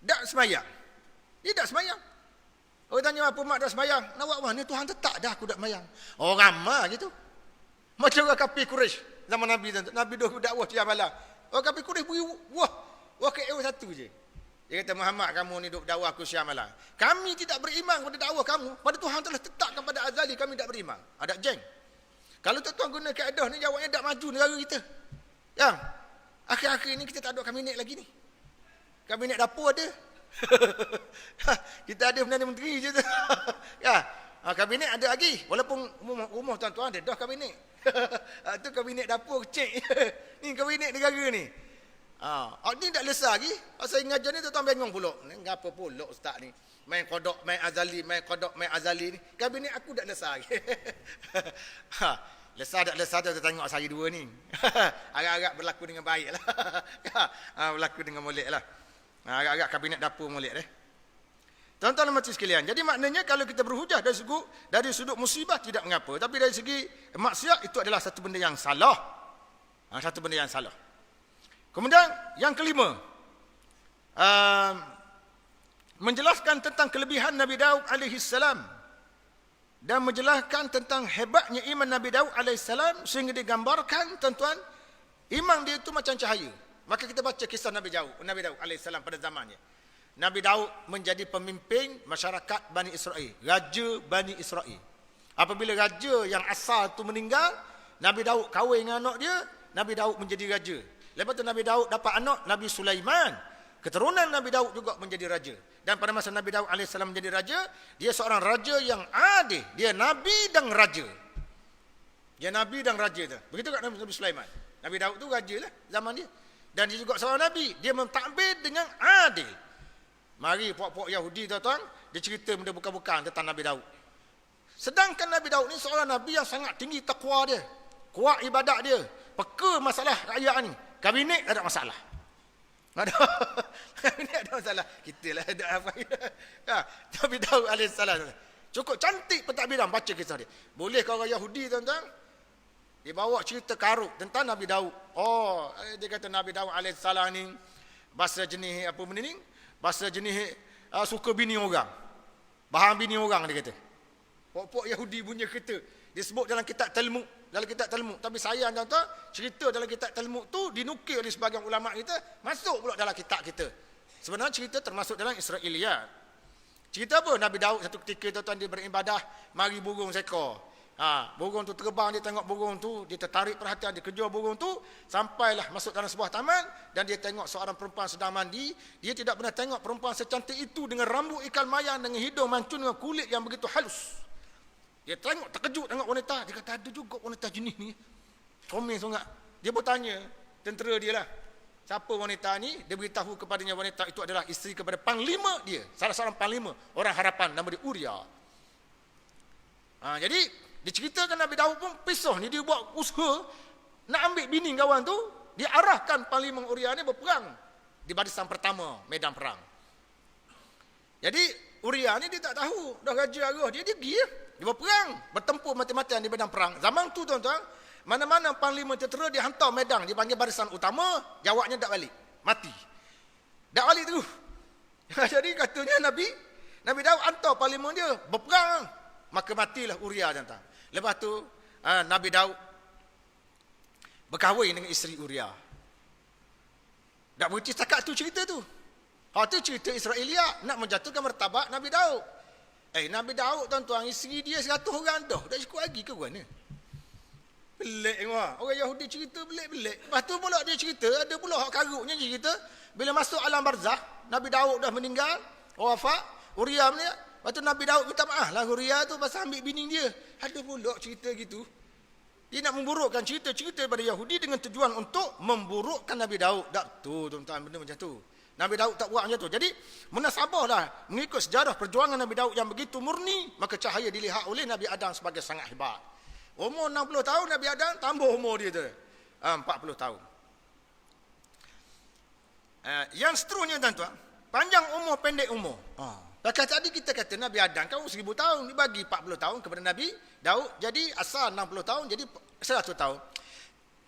Tak semayang. Dia tak semayang. Orang tanya apa mak tak semayang? Nak buat mana Tuhan tetap dah aku tak semayang. Orang ramai gitu. Macam orang kafir Quraisy zaman Nabi tu. Nabi dah dakwah tiap malam. Orang kafir Quraisy beri wah ke satu je. Dia kata, Muhammad, kamu ni duk dakwah aku siang malam. Kami tidak beriman pada dakwah kamu. Pada Tuhan telah tetapkan pada azali kami tak beriman. Ada jeng. Kalau tuan-tuan guna kaedah ni, jawabnya tak maju negara kita. Ya. Akhir-akhir ni kita tak ada kabinet lagi ni. Kabinet dapur ada. Kita ada Perdana Menteri je tu. Ya. Kabinet ada lagi. Walaupun rumah tuan-tuan ada dah kabinet. Tu kabinet dapur kecil. Ni kabinet negara ni. Ni tak lesar lagi. Saya ngajar ni tuan-tuan bingung pula. Ni ngapa pula ustaz ni? Main kodok, main azali, main kodok, main azali ni. Kabinet aku tak lesar lagi. Lesar tak lesar tu tengok saya dua ni. Agak-agak berlaku dengan baik lah. Berlaku dengan molek lah. Agak-agak kabinet dapur molek deh. Tuan-tuan dan mati sekalian. Jadi maknanya kalau kita berhujah dari sudut musibah tidak mengapa. Tapi dari segi maksiat itu adalah satu benda yang salah. Satu benda yang salah. Kemudian yang kelima, menjelaskan tentang kelebihan Nabi Daud alaihissalam dan menjelaskan tentang hebatnya iman Nabi Daud alaihissalam sehingga digambarkan tuan-tuan iman dia itu macam cahaya. Maka kita baca kisah Nabi Daud alaihissalam pada zamannya. Nabi Daud menjadi pemimpin masyarakat Bani Israel, raja Bani Israel. Apabila raja yang asal itu meninggal, Nabi Daud kahwin dengan anak dia, Nabi Daud menjadi raja. Lepas tu Nabi Daud dapat anak Nabi Sulaiman. Keturunan Nabi Daud juga menjadi raja. Dan pada masa Nabi Daud AS menjadi raja, dia seorang raja yang adil. Dia Nabi dan raja. Dia Nabi dan raja tu. Begitu kat Nabi Sulaiman. Nabi Daud tu raja lah zaman dia. Dan dia juga seorang Nabi. Dia mentadbir dengan adil. Mari puak-puak Yahudi tuan-tuan, dia cerita benda bukan-bukan tentang Nabi Daud. Sedangkan Nabi Daud ni seorang Nabi yang sangat tinggi takwa dia. Kuat ibadat dia. Peka masalah rakyat ni. Kabinet tak ada masalah. Kabinet ada masalah. Kita lah ada apa. Nabi Daud alaihissalam. Cukup cantik pentadbiran, baca kisah dia. Boleh kalau orang Yahudi tuan-tuan, dia bawa cerita karut tentang Nabi Daud. Dia kata Nabi Daud alaihissalam ni bahasa jenis apa benda ni? Bahasa jenis suka bini orang. Bahan bini orang dia kata. Pok-pok Yahudi punya kata. Dia sebut dalam kitab Talmud. Tapi sayang tuan-tuan, cerita dalam kitab Talmud tu dinukil oleh sebagian ulama kita, masuk pula dalam kitab kita. Sebenarnya cerita termasuk dalam Israiliyat. Cerita apa? Nabi Daud satu ketika tuan-tuan dia beribadah, mari burung seekor. Burung tu terbang, dia tengok burung tu, dia tertarik perhatian, dia kejar burung tu, sampailah masuk dalam sebuah taman, dan dia tengok seorang perempuan sedang mandi. Dia tidak pernah tengok perempuan secantik itu dengan rambut ikan mayang, dengan hidung mancung, dengan kulit yang begitu halus. Dia tengok, terkejut tengok wanita. Dia kata, ada juga wanita jenis ni. Comel sangat. Dia bertanya, tentera dia lah, siapa wanita ni? Dia beritahu kepadanya wanita itu adalah isteri kepada panglima dia, salah seorang panglima orang harapan, nama dia Uria. Jadi diceritakan Nabi Daud pun pisah ni, dia buat usaha nak ambil bini kawan tu. Dia arahkan panglima Uria ni berperang di barisan pertama medan perang. Jadi Uria ni dia tak tahu dah raja arah dia pergi ya. Dia berperang, bertempur mati-matian di medan perang. Zaman tu tuan-tuan, mana-mana panglima tentera dia hantar medan, dia panggil barisan utama, jawabnya tak balik, mati. Tak balik terus. Jadi katanya Nabi Daud hantar panglima dia berperang, maka matilah Uria tuan-tuan. Lepas tu Nabi Daud berkahwin dengan isteri Uria. Tak berhenti setakat tu cerita tu. Tu cerita Israeliat nak menjatuhkan martabat Nabi Daud. Nabi Daud tuan-tuan, isteri dia 100 orang dah. Tak cukup lagi ke mana? Pelik semua. Orang Yahudi cerita pelik-pelik. Lepas tu pula dia cerita, ada pula hak karuknya cerita, bila masuk alam barzakh, Nabi Daud dah meninggal, wafat, Uria ni. Lepas tu Nabi Daud minta maaf lah Uria tu pasal ambil bini dia. Ada pula cerita gitu. Dia nak memburukkan cerita-cerita daripada Yahudi dengan tujuan untuk memburukkan Nabi Daud. Tak tu tuan-tuan, benda macam tu. Nabi Daud tak buat macam tu. Jadi munasabahlah mengikut sejarah perjuangan Nabi Daud yang begitu murni, maka cahaya dilihat oleh Nabi Adam sebagai sangat hebat. Umur 60 tahun Nabi Adam, tambah umur dia tu 40 tahun. Yang seterusnya tuan-tuan, panjang umur pendek umur. Tadi kita kata Nabi Adam kan 1000 tahun, dibagi 40 tahun kepada Nabi Daud, jadi asal 60 tahun, jadi 100 tahun.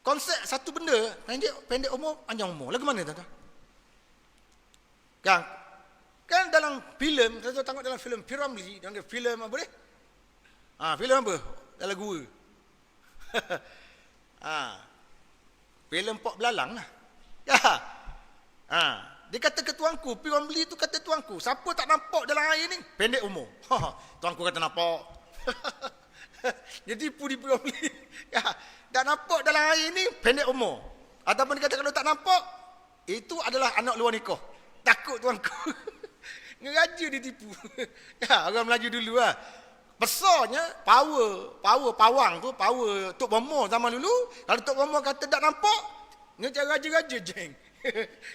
Konsep satu benda, pendek umur, panjang umur. Lagu mana tuan-tuan? Kan dalam filem, tuan-tuan tengok dalam filem Piramli, dalam filem apa boleh? Filem apa? Dalam gua. Filem Pok Belalang lah. Dia kata ke tuanku, Piramli tu kata tuanku, siapa tak nampak dalam air ni, pendek umur. Tuanku kata nampak. Dia tipu di Piramli. Tak nampak dalam air ni, pendek umur. Ataupun dia kata kalau tak nampak, itu adalah anak luar nikah. Takut tuanku. Ngeraja dia tipu. Orang Melayu dulu lah. Besarnya pawang tu, power Tok Bomo zaman dulu. Kalau Tok Bomo kata tak nampak, ngejar raja-raja jeng.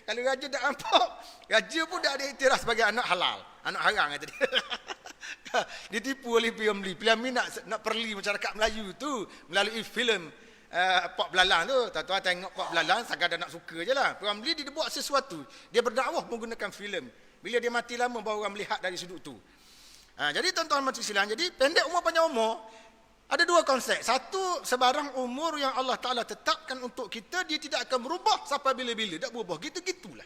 Kalau raja tak nampak, raja pun dah ada iktiraf sebagai anak halal, anak haram kata dia. Ditipu oleh Piramli. Piramli nak perli masyarakat Melayu tu melalui filem Pok Belalang tu. Tuan-tuan tengok Pok Belalang sekadar nak suka je lah. Piramli dia buat sesuatu, dia berdakwah menggunakan filem. Bila dia mati lama baru orang melihat dari sudut tu. Jadi tuan-tuan majlis Islam, jadi pendek umur panjang umur ada dua konsep. Satu, sebarang umur yang Allah Ta'ala tetapkan untuk kita, dia tidak akan berubah sampai bila-bila. Tak berubah, gitu-gitulah.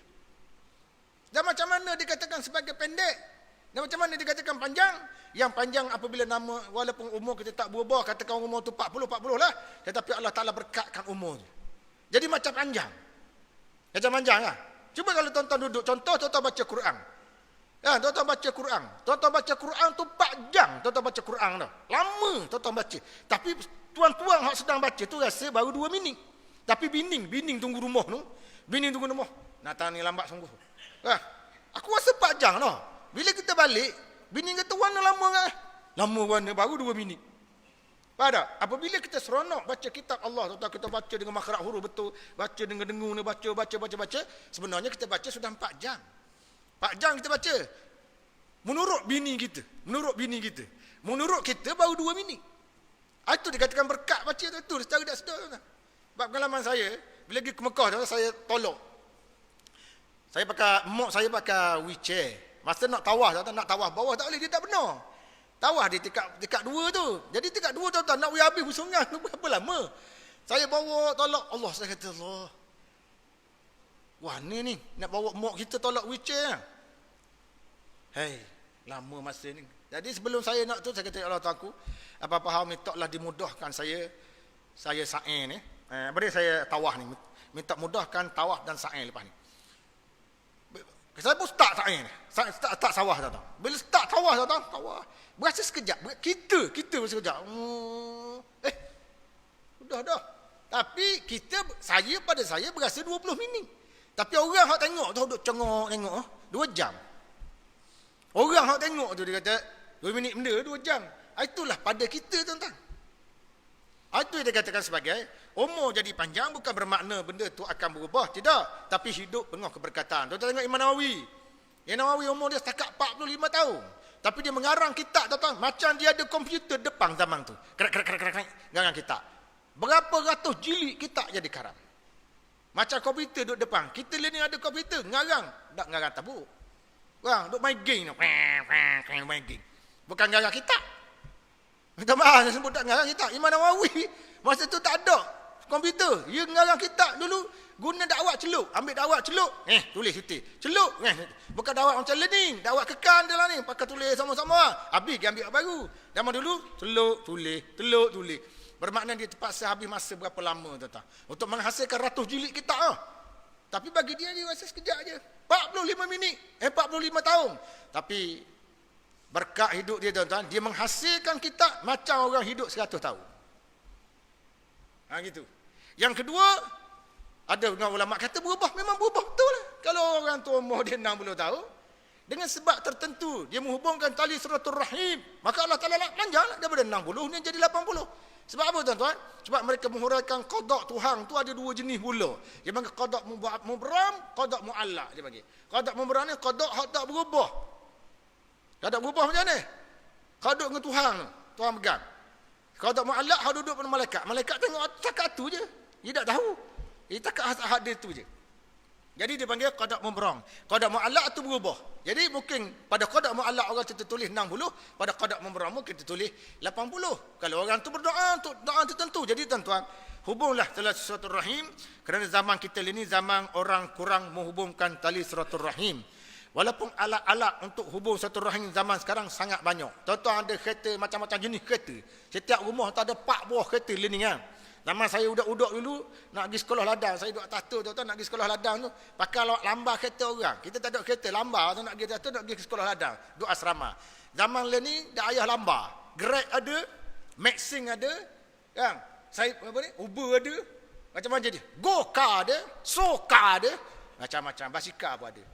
Dan macam mana dikatakan sebagai pendek, dan macam mana dikatakan panjang? Yang panjang apabila nama, walaupun umur kita tak berubah, katakan umur tu 40 lah, tetapi Allah Ta'ala berkatkan umur tu. Jadi macam panjang. Macam panjang lah. Cuba kalau tuan-tuan duduk, contoh tuan-tuan baca Quran. Tuan-tuan baca Quran. Tuan-tuan baca Quran tu 4 jam tuan-tuan baca Quran dah. Lama tuan-tuan baca. Tapi tuan-tuan yang sedang baca tu rasa baru 2 minit. Tapi bining tunggu rumah tu. Bining tunggu rumah. Nak ni lambat sungguh. Aku rasa 4 jam lah. Bila kita balik, bining kata warna lama kan? Lama warna baru 2 minit. Faham tak? Apabila kita seronok baca kitab Allah, tuan-tuan, kita baca dengan makhraj huruf betul, baca dengan dengung, baca. Sebenarnya kita baca sudah 4 jam. 4 jam kita baca. Menurut bini kita. Menurut kita baru 2 minit. Itu dikatakan berkat baca tu. Secara tak sedar. Sebab pengalaman saya, bila pergi ke Mekah, saya tolak. Saya pakai wheelchair. Masa nak tawaf bawah tak boleh, dia tak benar. Tawaf di tingkat 2 tu. Jadi tingkat 2 tuan-tuan, nak habis bersungai tu berapa lama. Saya bawa tolak. Allah, saya kata Allah. Wah ni nak bawa mak kita tolak wheelchair. Lama masa ni. Jadi sebelum saya nak tu, saya kata Allah Tuanku, apa-apa hal mintalah dimudahkan saya sa'i ni. Saya tawaf ni, minta mudahkan tawaf dan sa'i lepas ni. Saya pun start saya ni. Start sawah tuan-tuan. Bila start sawah tuan-tuan, sawah. Berasa sekejap. Kita berasa sekejap. Dah. Tapi pada saya berasa 20 minit. Tapi orang hak tengok tu duk cengok tengok 2 jam. Orang hak tengok tu dia kata 2 minit benda 2 jam. Itulah pada kita tuan-tuan. Itu yang dia katakan sebagai umur jadi panjang bukan bermakna benda tu akan berubah, tidak, tapi hidup penuh keberkatan. Tuan-tuan tengok Imam Nawawi. Imam Nawawi umur dia setakat 45 tahun. Tapi dia mengarang kitab tuan-tuan macam dia ada komputer depan zaman tu. Krek garang kitab. Berapa ratus jilid kitab jadi karang. Macam komputer duduk depan. Kita ni ada komputer ngarang, tak ngarang tabuk. Orang duk main game, main game. Bukan ngarang kitab. Minta maaf saya sebut tak ngarang kitab. Imam Nawawi masa tu tak ada komputer. Dia ngarang kitab dulu guna dakwah celup. Ambil dakwah celup, tulis cuti. Celup, bukan dakwah macam learning, dakwah kekal dia lah ni. Pakai tulis sama-sama. Habis dia ambil baru. Zaman dulu celup, tulis. Bermakna dia terpaksa habis masa berapa lama tuan-tuan untuk menghasilkan ratus jilid kitab. Tapi bagi dia rasa sekejap je. 45 minit, 45 tahun. Tapi berkat hidup dia tuan-tuan, dia menghasilkan kitab macam orang hidup 100 tahun. Gitu. Yang kedua, ada ulama kata berubah, memang berubah betul lah. Kalau orang tua umur dia 60 tahun, dengan sebab tertentu, dia menghubungkan tali silaturahim, maka Allah Ta'ala panjang daripada 60 ni jadi 80. Sebab apa tuan-tuan? Sebab mereka menghuraikan qada Tuhan tu ada 2 jenis pula. Dia panggil qada mubram, qada muallaq dia panggil. Qada mubram ni qada hak tak berubah. Tak berubah macam mana? Qada dengan Tuhan tu, Tuhan pegang. Qada muallaq hak duduk pada malaikat. Malaikat tengok takat tu je. Dia tak tahu. Dia takat hak dia tu je. Jadi dia panggil qada mubram. Qada muallaq tu berubah. Jadi mungkin pada qada muallaq orang tertulis 60, pada qada mubram mungkin tertulis 80. Kalau orang tu berdoa untuk doa tertentu. Jadi tuan-tuan, hubunglah tali silaturahim kerana zaman kita ini zaman orang kurang menghubungkan tali silaturahim. Walaupun alat-alat untuk hubung silaturahim zaman sekarang sangat banyak. Tuan-tuan ada kereta macam-macam jenis kereta. Setiap rumah tu ada 4 buah kereta learning kan. Zaman saya udak-udak dulu nak pergi sekolah ladang, saya duduk atas tu tuan-tuan nak pergi sekolah ladang tu pakai lambar kereta orang. Kita tak ada kereta lambar tu nak pergi atas tu nak pergi sekolah ladang, duduk asrama. Zaman ni dah ayah lambar. Grab ada, Maxing ada, kan? Saya apa ni? Uber ada. Macam-macam dia. Go-car ada, Soka ada, macam-macam, basikal pun ada.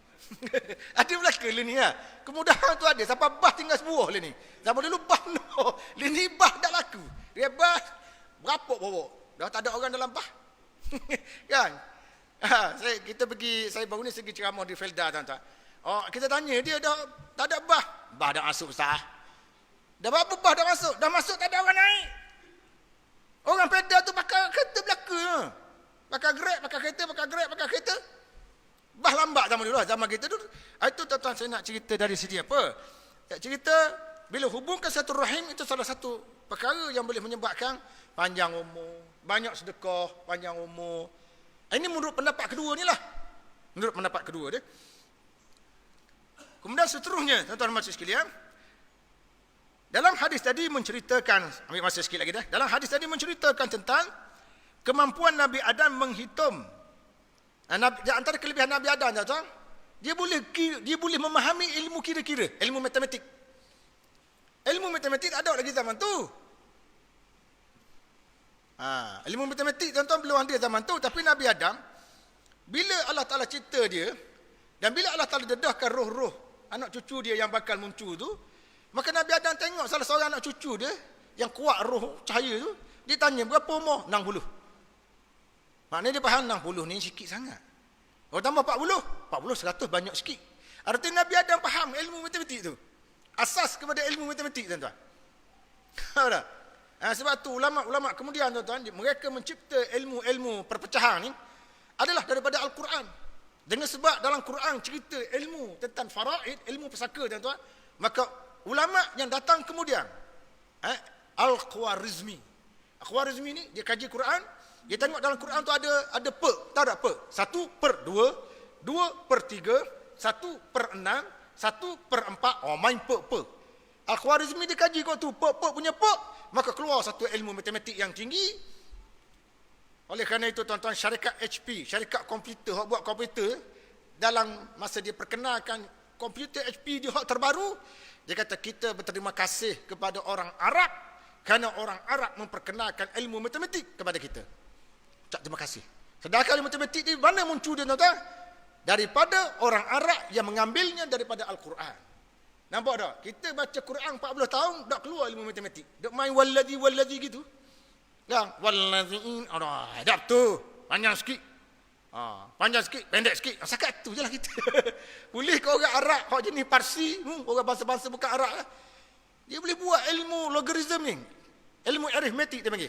Ada belaka ni lah. Kemudahan tu ada. Sampai bas tinggal sebuah ni. Zaman dulu bas no. Ni bas tak laku. Dia bas berapa bawa? Dah tak ada orang dalam bas. Kan? Kita baru ni pergi ceramah di Felda tuan-tuan. Kita tanya dia dah tak ada bas. Bas dah masuk Ustaz. Dah berapa bas dah masuk? Dah masuk tak ada orang naik. Orang pedal tu pakai kereta belaka. Pakai Grab, pakai kereta. Bah lambat zaman dulu, zaman kita dulu. Itu tuan-tuan saya nak cerita dari segi apa? Cerita bila hubungkan satu rahim itu salah satu perkara yang boleh menyebabkan panjang umur, banyak sedekah, panjang umur. Ini menurut pendapat kedua ni lah. Menurut pendapat kedua dia. Kemudian seterusnya, tuan-tuan masih sekalian, dalam hadis tadi menceritakan, ambil masa sikit lagi dah. Dalam hadis tadi menceritakan tentang kemampuan Nabi Adam menghitung. Di antara kelebihan Nabi Adam, tuan-tuan, dia boleh memahami ilmu kira-kira, ilmu matematik. Ilmu matematik ada lagi zaman tu. Ilmu matematik tuan-tuan belum ada zaman tu, tapi Nabi Adam bila Allah Taala cipta dia dan bila Allah Taala dedahkan roh-roh anak cucu dia yang bakal muncul tu, maka Nabi Adam tengok salah seorang anak cucu dia yang kuat roh cahaya tu, dia tanya berapa umur? 60. Maknanya dia faham 60 ni sikit sangat. Oh tambah 40, 100 banyak sikit. Artinya Nabi Adam faham ilmu matematik tu. Asas kepada ilmu matematik tuan-tuan. Sebab tu ulama-ulama kemudian tuan-tuan, mereka mencipta ilmu-ilmu perpecahan ni adalah daripada Al-Quran. Dengan sebab dalam Quran cerita ilmu tentang faraid, ilmu pesaka tuan-tuan, maka ulama yang datang kemudian Al-Khwarizmi. Al-Khwarizmi ni dia kaji Quran, dia tengok dalam Quran tu ada per, tahu tak per? 1/2, 2/3, 1/6, 1/4. Main per. Al-Khwarizmi dia kaji kau tu, per punya per, maka keluar satu ilmu matematik yang tinggi. Oleh kerana itu tuan-tuan, syarikat HP, syarikat komputer, hak buat komputer, dalam masa dia perkenalkan komputer HP dia hak terbaru, dia kata kita berterima kasih kepada orang Arab kerana orang Arab memperkenalkan ilmu matematik kepada kita. Ucap terima kasih. Sedangkan ilmu matematik ni mana muncul dia tuan-tuan? Daripada orang Arab yang mengambilnya daripada Al-Quran. Nampak tak? Kita baca Quran 40 tahun tak keluar ilmu matematik. Dok main wallazi gitu. Kan? Wallaziin. Dah tu. Panjang sikit. Panjang sikit, pendek sikit. Sakat tu je lah kita. Boleh ke orang Arab, hak jenis Parsi, orang bangsa-bangsa bukan Arab lah. Dia boleh buat ilmu logaritm ni. Ilmu aritmetik dia panggil.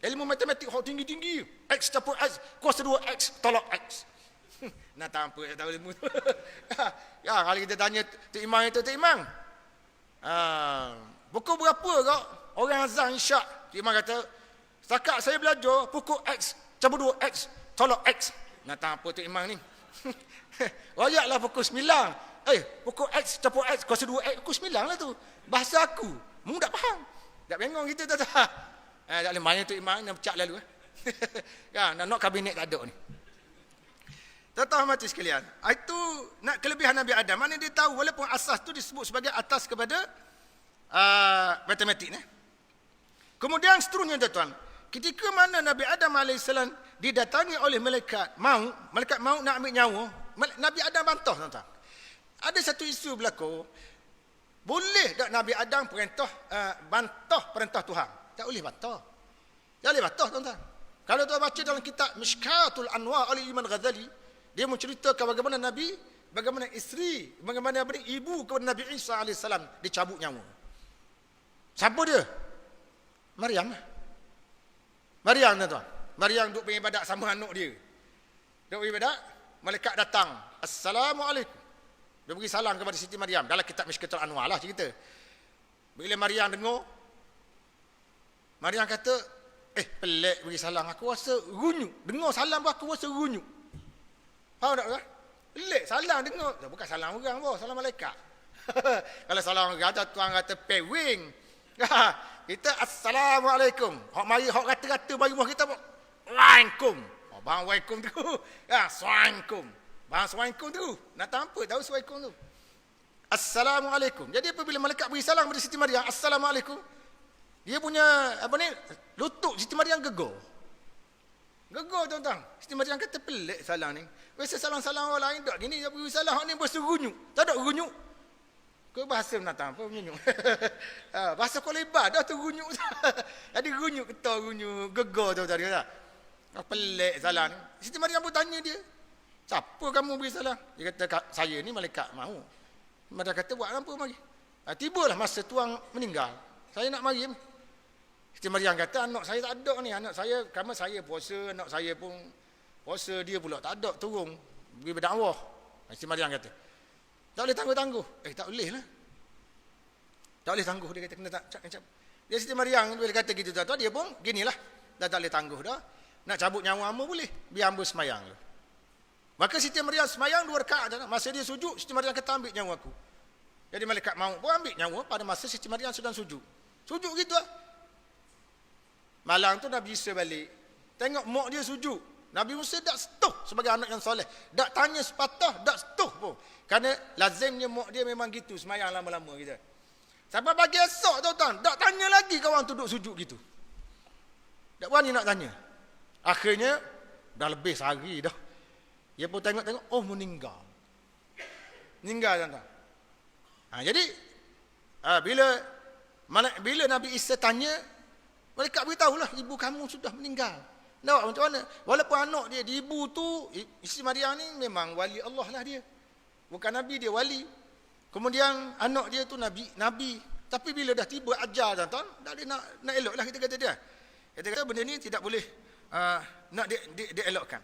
Ilmu matematik hak tinggi-tinggi. X campur X, kuasa 2X, tolak X. Nak tahu apa tahu ilmu tu. Ya, kalau kita tanya Tok Imam itu, Tok Imam. Pukul berapa kau orang azan Isyak? Tok Imam kata, setakat saya belajar pukul X campur 2X, tolak X. Nak tahu apa Tok Imam ni? Royaklah pukul 9. Pukul X campur X kuasa 2X, pukul 9 lah tu. Bahasa aku. Mu tak faham. Tak bengong kita tak tahu. Tak boleh main Tok Imam, nak pecah lalu. Ya, nak kabinet tak ada ni. Tuan-tuan mati sekalian. Itu nak kelebihan Nabi Adam. Mana dia tahu walaupun asas tu disebut sebagai atas kepada matematik ni. Kemudian seterusnya tuan-tuan. Ketika mana Nabi Adam AS didatangi oleh malaikat maut nak ambil nyawa, Nabi Adam bantah tuan-tuan. Ada satu isu berlaku, boleh tak Nabi Adam bantah perintah Tuhan? Tak boleh bantah. Tak boleh bantah tuan-tuan. Kalau tuan baca dalam kitab Mishkatul Anwar oleh Imam Ghazali, dia menceritakan bagaimana isteri, bagaimana ibu kepada Nabi Isa AS dicabut nyawa. Siapa dia? Maryam. Maryam tuan-tuan. Maryam duduk beribadat sama anak dia. Duduk beribadat, malaikat datang. Assalamualaikum. Dia beri salam kepada Siti Maryam. Dalam kitab Mishkatul Anwar lah cerita. Bila Maryam dengar, Maryam kata, pelik beri salam. Aku rasa runyuk. Dengar salam aku rasa runyuk. Faham tak? Pelik salam dengar. Bukan salam orang pun, salam malaikat. Kalau salam orang, tuan kata pewing. Kita assalamualaikum. Hak mari hak kata-kata bagi rumah kita pun. Waalaikum. Bang waalaikum tu. Assalamualaikum. Bang assalamualaikum tu. Nak tahu apa? Tahu assalamualaikum tu. Assalamualaikum. Jadi apabila malaikat beri salam kepada Siti Maryam, assalamualaikum. Dia punya lutut Siti Maryam gegar. Gegar tuan-tuan. Siti Maryam kata pelik salam ni. Biasa salam-salam orang lain tak gini, dia beri salam hak ni berasa runyuk. Tak ada runyuk. Kau bahasa menatang apa runyuk. Bahasa kau lebar dah tu runyuk. Jadi runyuk ketar runyuk gegar tuan-tuan dia tak. Pelik salam ni. Siti Maryam pun tanya dia, siapa kamu beri salam? Dia kata, saya ni malaikat maut. Mereka kata, buat apa mari? Tibalah masa tuang meninggal. Saya nak mari. Siti Maryam kata, anak saya tak ada ni. Anak saya, kerana saya puasa, anak saya pun puasa, dia pula tak ada, turun. Pergi berdakwah. Siti Maryam kata, tak boleh tangguh-tangguh. Tak boleh lah. Tak boleh tangguh. Dia kata, kena tak. Dia Siti Maryam, bila kata gitu, tuan-tuan, dia pun ginilah. Dah tak boleh tangguh dah. Nak cabut nyawa hamba boleh. Biar hamba semayang lah. Maka Siti Maryam semayang 2 rakaat. Masa dia sujud, Siti Maryam kata ambil nyawa aku. Jadi malaikat maut pun ambil nyawa pada masa Siti Maryam sedang sujud. Sujud gitu lah. Malam tu Nabi Isa balik. Tengok mak dia sujud. Nabi Musa tak setuh sebagai anak yang soleh. Tak tanya sepatah, tak setuh pun. Kerana lazimnya mak dia memang gitu. Semayang lama-lama gitu. Sampai pagi esok tuan-tuan. Tak tanya lagi kawan tu duduk sujud gitu. Tak berani nak tanya. Akhirnya, dah lebih sehari dah. Dia pun tengok-tengok, meninggal. Meninggal tuan-tuan. Jadi, bila Nabi Isa tanya, malaikat beritahulah, ibu kamu sudah meninggal. Nampak macam mana? Walaupun anak dia, ibu tu, isteri Maryam ni memang wali Allah lah dia. Bukan Nabi, dia wali. Kemudian anak dia tu Nabi. Tapi bila dah tiba ajal tuan-tuan, tak boleh nak elok lah kita kata dia. Kita kata benda ni tidak boleh nak dielokkan.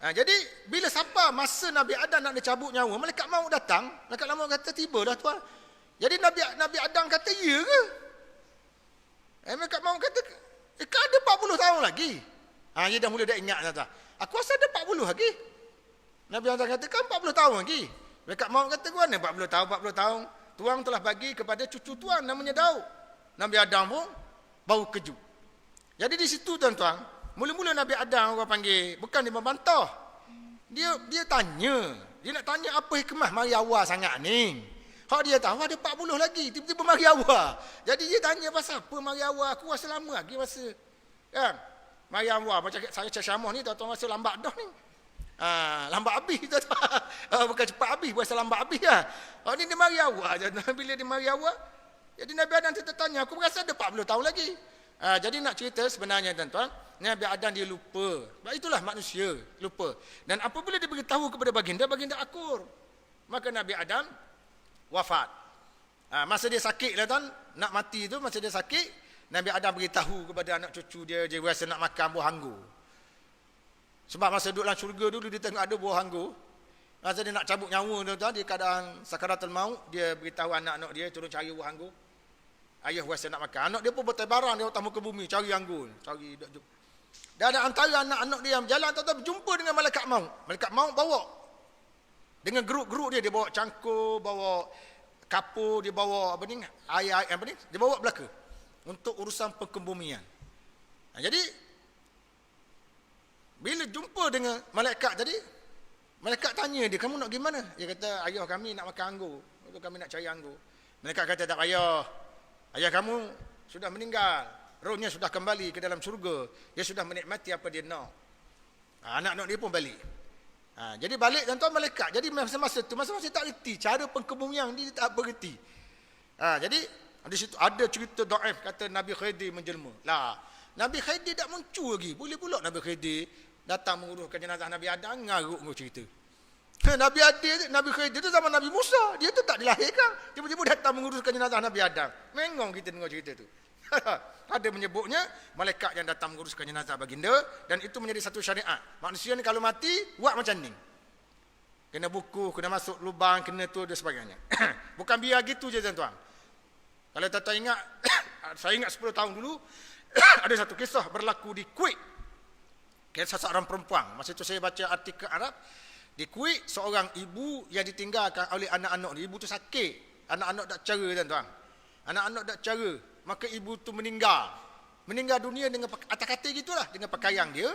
Jadi bila sampai masa Nabi Adam nak dicabut nyawa, malaikat maut datang. Malaikat maut kata tiba dah tuan. Jadi Nabi Adam kata ya ke? Malaikat maut kata kan ada 40 tahun lagi. Dia dah mula dah ingat tuan. Aku rasa ada 40 lagi. Nabi Adam kata kan 40 tahun lagi. Malaikat maut kata mana 40 tahun. Tuan telah bagi kepada cucu tuan namanya Daud. Nabi Adam pun bau kejut. Jadi di situ tuan-tuan, mula-mula Nabi Adam orang panggil, bukan dia membantah. Dia tanya. Dia nak tanya apa hikmah mari awal sangat ni. Hak dia tahu ada 40 lagi, tiba-tiba mari awal. Jadi dia tanya pasal apa mari awal, aku rasa lama lagi masa. Kan? Mari awal macam saya ceramah ni tuan-tuan rasa lambat dah ni. Lambat habis tuan-tuan. Bukan cepat habis, berasa lambat habis lah. Hak ni dia mari awal. Bila dia mari awal, jadi Nabi Adam tertanya, aku rasa ada 40 tahun lagi. Jadi nak cerita sebenarnya tuan-tuan, Nabi Adam dia lupa. Itulah manusia, lupa. Dan apabila dia beritahu kepada baginda akur. Maka Nabi Adam wafat. Masa dia sakit lah tuan, nak mati tu, masa dia sakit, Nabi Adam beritahu kepada anak cucu dia rasa nak makan buah anggur. Sebab masa duduk dalam syurga dulu, dia tengok ada buah anggur. Masa dia nak cabut nyawa tuan-tuan, dia keadaan sakaratul maut, dia beritahu anak-anak dia turun cari buah anggur. Ayah rasa nak makan. Anak dia pun bertebaran, dia utama ke bumi, cari anggur. Cari. Dan ada antara anak-anak dia yang berjalan, tuan-tuan berjumpa dengan malaikat maut. Malaikat maut bawa. Dengan geruk-geruk dia bawa cangkul, bawa kapur, dia bawa air, dia bawa belaka. Untuk urusan pengkebumian. Jadi, bila jumpa dengan malaikat tadi, malaikat tanya dia, kamu nak gimana? Dia kata, ayah kami nak makan anggur. Kami nak cari anggur. Malaikat kata, tak payah. Ayah kamu sudah meninggal. Rohnya sudah kembali ke dalam syurga. Dia sudah menikmati apa dia nak. Anak-anak dia pun balik. Jadi balik tuan-tuan malaikat. Jadi masa-masa tu, masa-masa tak reti. Cara pengkebumian dia tak berreti. Jadi di situ ada cerita dhaif kata Nabi Khidir menjelma. Lah, Nabi Khidir tak muncul lagi. Boleh pula Nabi Khidir datang menguruskan jenazah Nabi Adam, ngaruk cerita. Nabi Khidir tu zaman Nabi Musa. Dia tu tak dilahirkan. Tiba-tiba datang menguruskan jenazah Nabi Adam. Mengong kita dengar cerita tu. Ada menyebutnya malaikat yang datang menguruskan jenazah baginda. Dan itu menjadi satu syariat. Manusia ni kalau mati, buat macam ni. Kena buku, kena masuk lubang, kena tu dan sebagainya. Bukan biar gitu je tuan-tuan. Kalau tuan-tuan ingat, saya ingat 10 tahun dulu, ada satu kisah berlaku di Kuwait. Kisah seorang perempuan. Masa itu saya baca artikel Arab. Di Kuwait, seorang ibu yang ditinggalkan oleh anak-anak dia. Ibu tu sakit. Anak-anak tak cara tuan-tuan. Anak-anak tak cara. Maka ibu tu meninggal. Meninggal dunia dengan atas katil gitulah. Dengan pakaian dia.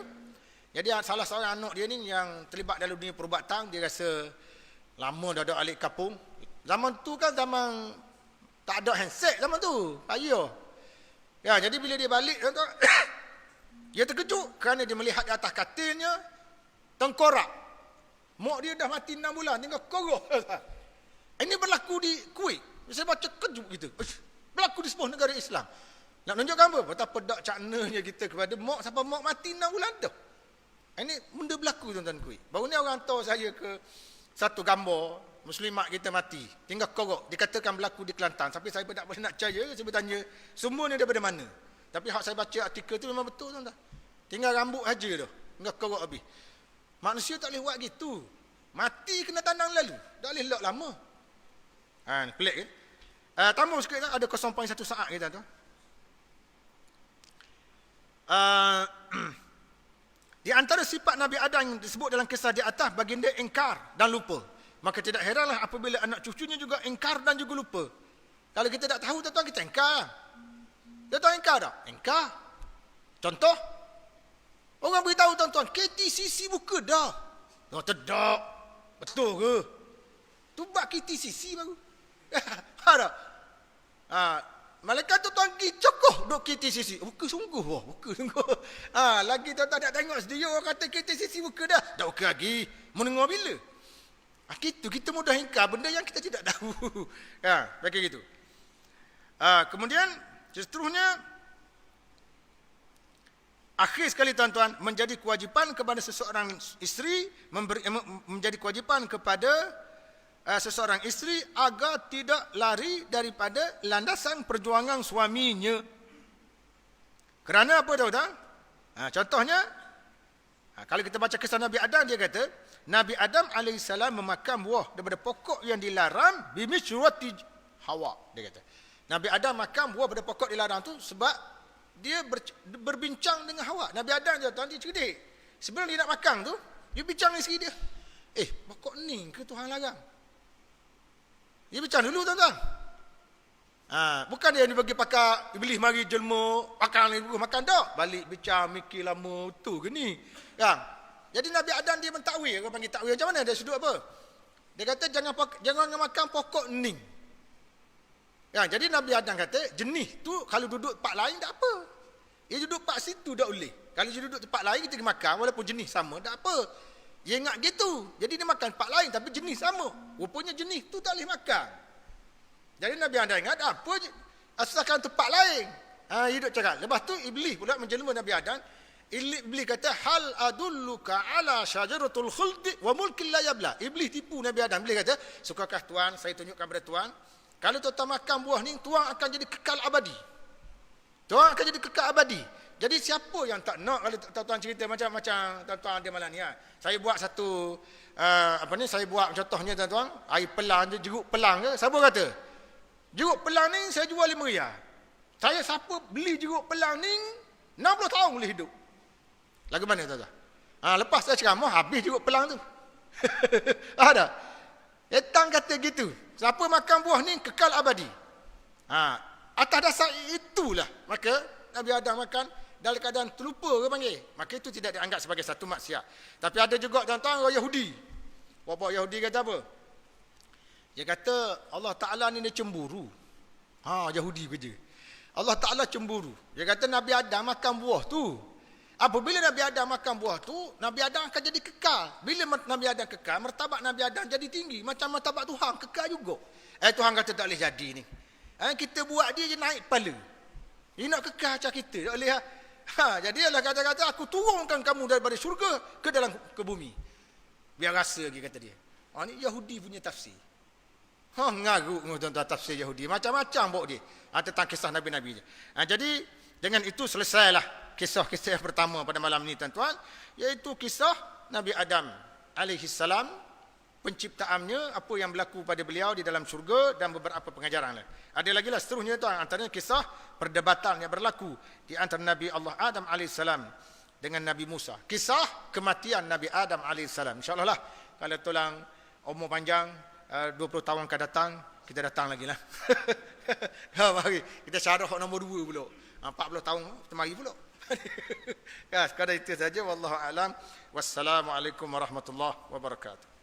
Jadi salah seorang anak dia ni yang terlibat dalam dunia perubatan. Dia rasa lama dah ada alik kapung. Zaman tu kan zaman tak ada handset zaman tu. Payah. Ya, jadi bila dia balik tuan-tuan. Dia terkejut kerana dia melihat di atas katilnya tengkorak. Mak dia dah mati 6 bulan, tinggal korok. Ini berlaku di Kuwait. Saya baca kejut gitu. Berlaku di sebuah negara Islam. Nak menunjukkan apa? Betapa tak caknanya kita kepada mak sampai mak mati 6 bulan dah. Ini benda berlaku tuan-tuan Kuwait. Baru ni orang hantar saya ke satu gambar muslimat kita mati. Tinggal korok. Dikatakan berlaku di Kelantan. Tapi saya tak boleh nak percaya. Saya bertanya, semua ni daripada mana? Tapi hak saya baca artikel tu memang betul tuan-tuan. Tinggal rambut aja dah. Tinggal korok habis. Manusia tak boleh buat gitu. Mati kena tanang lalu. Tak boleh lok lama. Pelik kan? Tambah sikit kan? Ada 0.1 saat kita tu. Di antara sifat Nabi Adam yang disebut dalam kisah di atas, baginda ingkar dan lupa. Maka tidak heranlah apabila anak cucunya juga ingkar dan juga lupa. Kalau kita tak tahu tuan-tuan, kita ingkar. Tuan-tuan ingkar tak? Ingkar. Contoh, orang beritahu tuan-tuan, KTCC buka dah. Oh, tidak. Betul ke? Tu bak KTCC baru. Ada. Malaikat tu tuan pergi cokoh duk KTCC. Buka sungguh. Buka sungguh. Lagi tuan-tuan nak tengok sedia orang kata KTCC buka dah. Tak buka lagi. Mendengar bila? Kita mudah ingkar benda yang kita tidak tahu. Bagi gitu. Kemudian seterusnya, akhir sekali tuan-tuan, menjadi kewajipan kepada seseorang isteri, menjadi kewajipan kepada seseorang isteri agar tidak lari daripada landasan perjuangan suaminya. Kerana apa tuan-tuan? Contohnya, kalau kita baca kisah Nabi Adam, dia kata, Nabi Adam AS memakan buah daripada pokok yang dilarang, bimishwati Hawa. Dia kata, Nabi Adam makan buah daripada pokok dilarang tu sebab dia berbincang dengan Hawa. Nabi Adam dia cerdik. Sebelum dia nak makan tu, dia bincang dengan isteri dia. Pokok ni ke Tuhan larang? Dia bincang dulu tuan-tuan. Bukan dia bagi pakar iblis mari jelma, makan tak. Balik bincang, mikir lama, tu ke ni. Jadi Nabi Adam dia mentakwil. Orang panggil takwil macam mana? Dia sudut apa? Dia kata jangan makan pokok ning. Ya, jadi Nabi Adam kata jenis tu kalau duduk tempat lain tak apa. Dia duduk tempat situ tak boleh. Kalau dia duduk tempat lain kita makan walaupun jenis sama tak apa. Dia ingat gitu. Jadi dia makan tempat lain tapi jenis sama. Rupanya jenis tu tak boleh makan. Jadi Nabi Adam ingat apa je asalkan tempat lain. Dia duduk cakap. Lepas tu Iblis pula menjelma Nabi Adam. Iblis kata hal adulluka ala syajaratul khuldi wa mulkin la yabla. Iblis tipu Nabi Adam. Iblis kata, sukakah Tuan saya tunjukkan kepada Tuan, kalau tuan makan buah ni Tuan akan jadi kekal abadi. Tuan akan jadi kekal abadi. Jadi siapa yang tak nak kalau tuan cerita macam tuan-tuan dia malam ni Saya buat satu saya buat contohnya tuan-tuan, air pelang je, jeruk pelang ke, siapa kata? Jeruk pelang ni saya jual RM5. Saya siapa beli jeruk pelang ni 60 tahun boleh hidup. Lagu mana tuan-tuan? Lepas saya ceramah habis jeruk pelang tu. Ada. Etang kata gitu. Siapa makan buah ni kekal abadi. Atas dasar itulah maka Nabi Adam makan dalam keadaan terlupa ke panggil. Maka itu tidak dianggap sebagai satu maksiat. Tapi ada juga tuan-tuan orang Yahudi. Bapak Yahudi kata apa? Dia kata Allah Ta'ala ni dia cemburu. Yahudi kerja. Allah Ta'ala cemburu. Dia kata Nabi Adam makan buah tu. Apabila Nabi Adam makan buah tu, Nabi Adam akan jadi kekal. Bila Nabi Adam kekal, martabat Nabi Adam jadi tinggi. Macam martabat Tuhan, kekal juga. Tuhan kata tak boleh jadi ni. Kita buat dia je naik kepala. Dia nak kekal macam kita. Tak boleh. Jadi Allah kata-kata, aku turunkan kamu daripada syurga ke bumi. Biar rasa lagi kata dia. Ni Yahudi punya tafsir. Ngaruk tuan-tuan tafsir Yahudi. Macam-macam bawa dia. Tentang kisah Nabi-Nabi je. Jadi, dengan itu selesailah kisah-kisah yang pertama pada malam ini tuan-tuan, iaitu kisah Nabi Adam alaihissalam, penciptaannya, apa yang berlaku pada beliau di dalam syurga dan beberapa pengajaran lain. Ada lagi lah seterusnya tuan, antaranya kisah perdebatan yang berlaku di antara Nabi Allah Adam alaihissalam dengan Nabi Musa. Kisah kematian Nabi Adam alaihissalam. InsyaAllah lah kalau tulang umur panjang 20 tahun akan datang, kita datang lagi lah. Mari kita syarah nombor 2 pula. 40 tahun kita mari pula. Sekadar itu saja. Wallahu a'lam. Wassalamualaikum warahmatullahi wabarakatuh.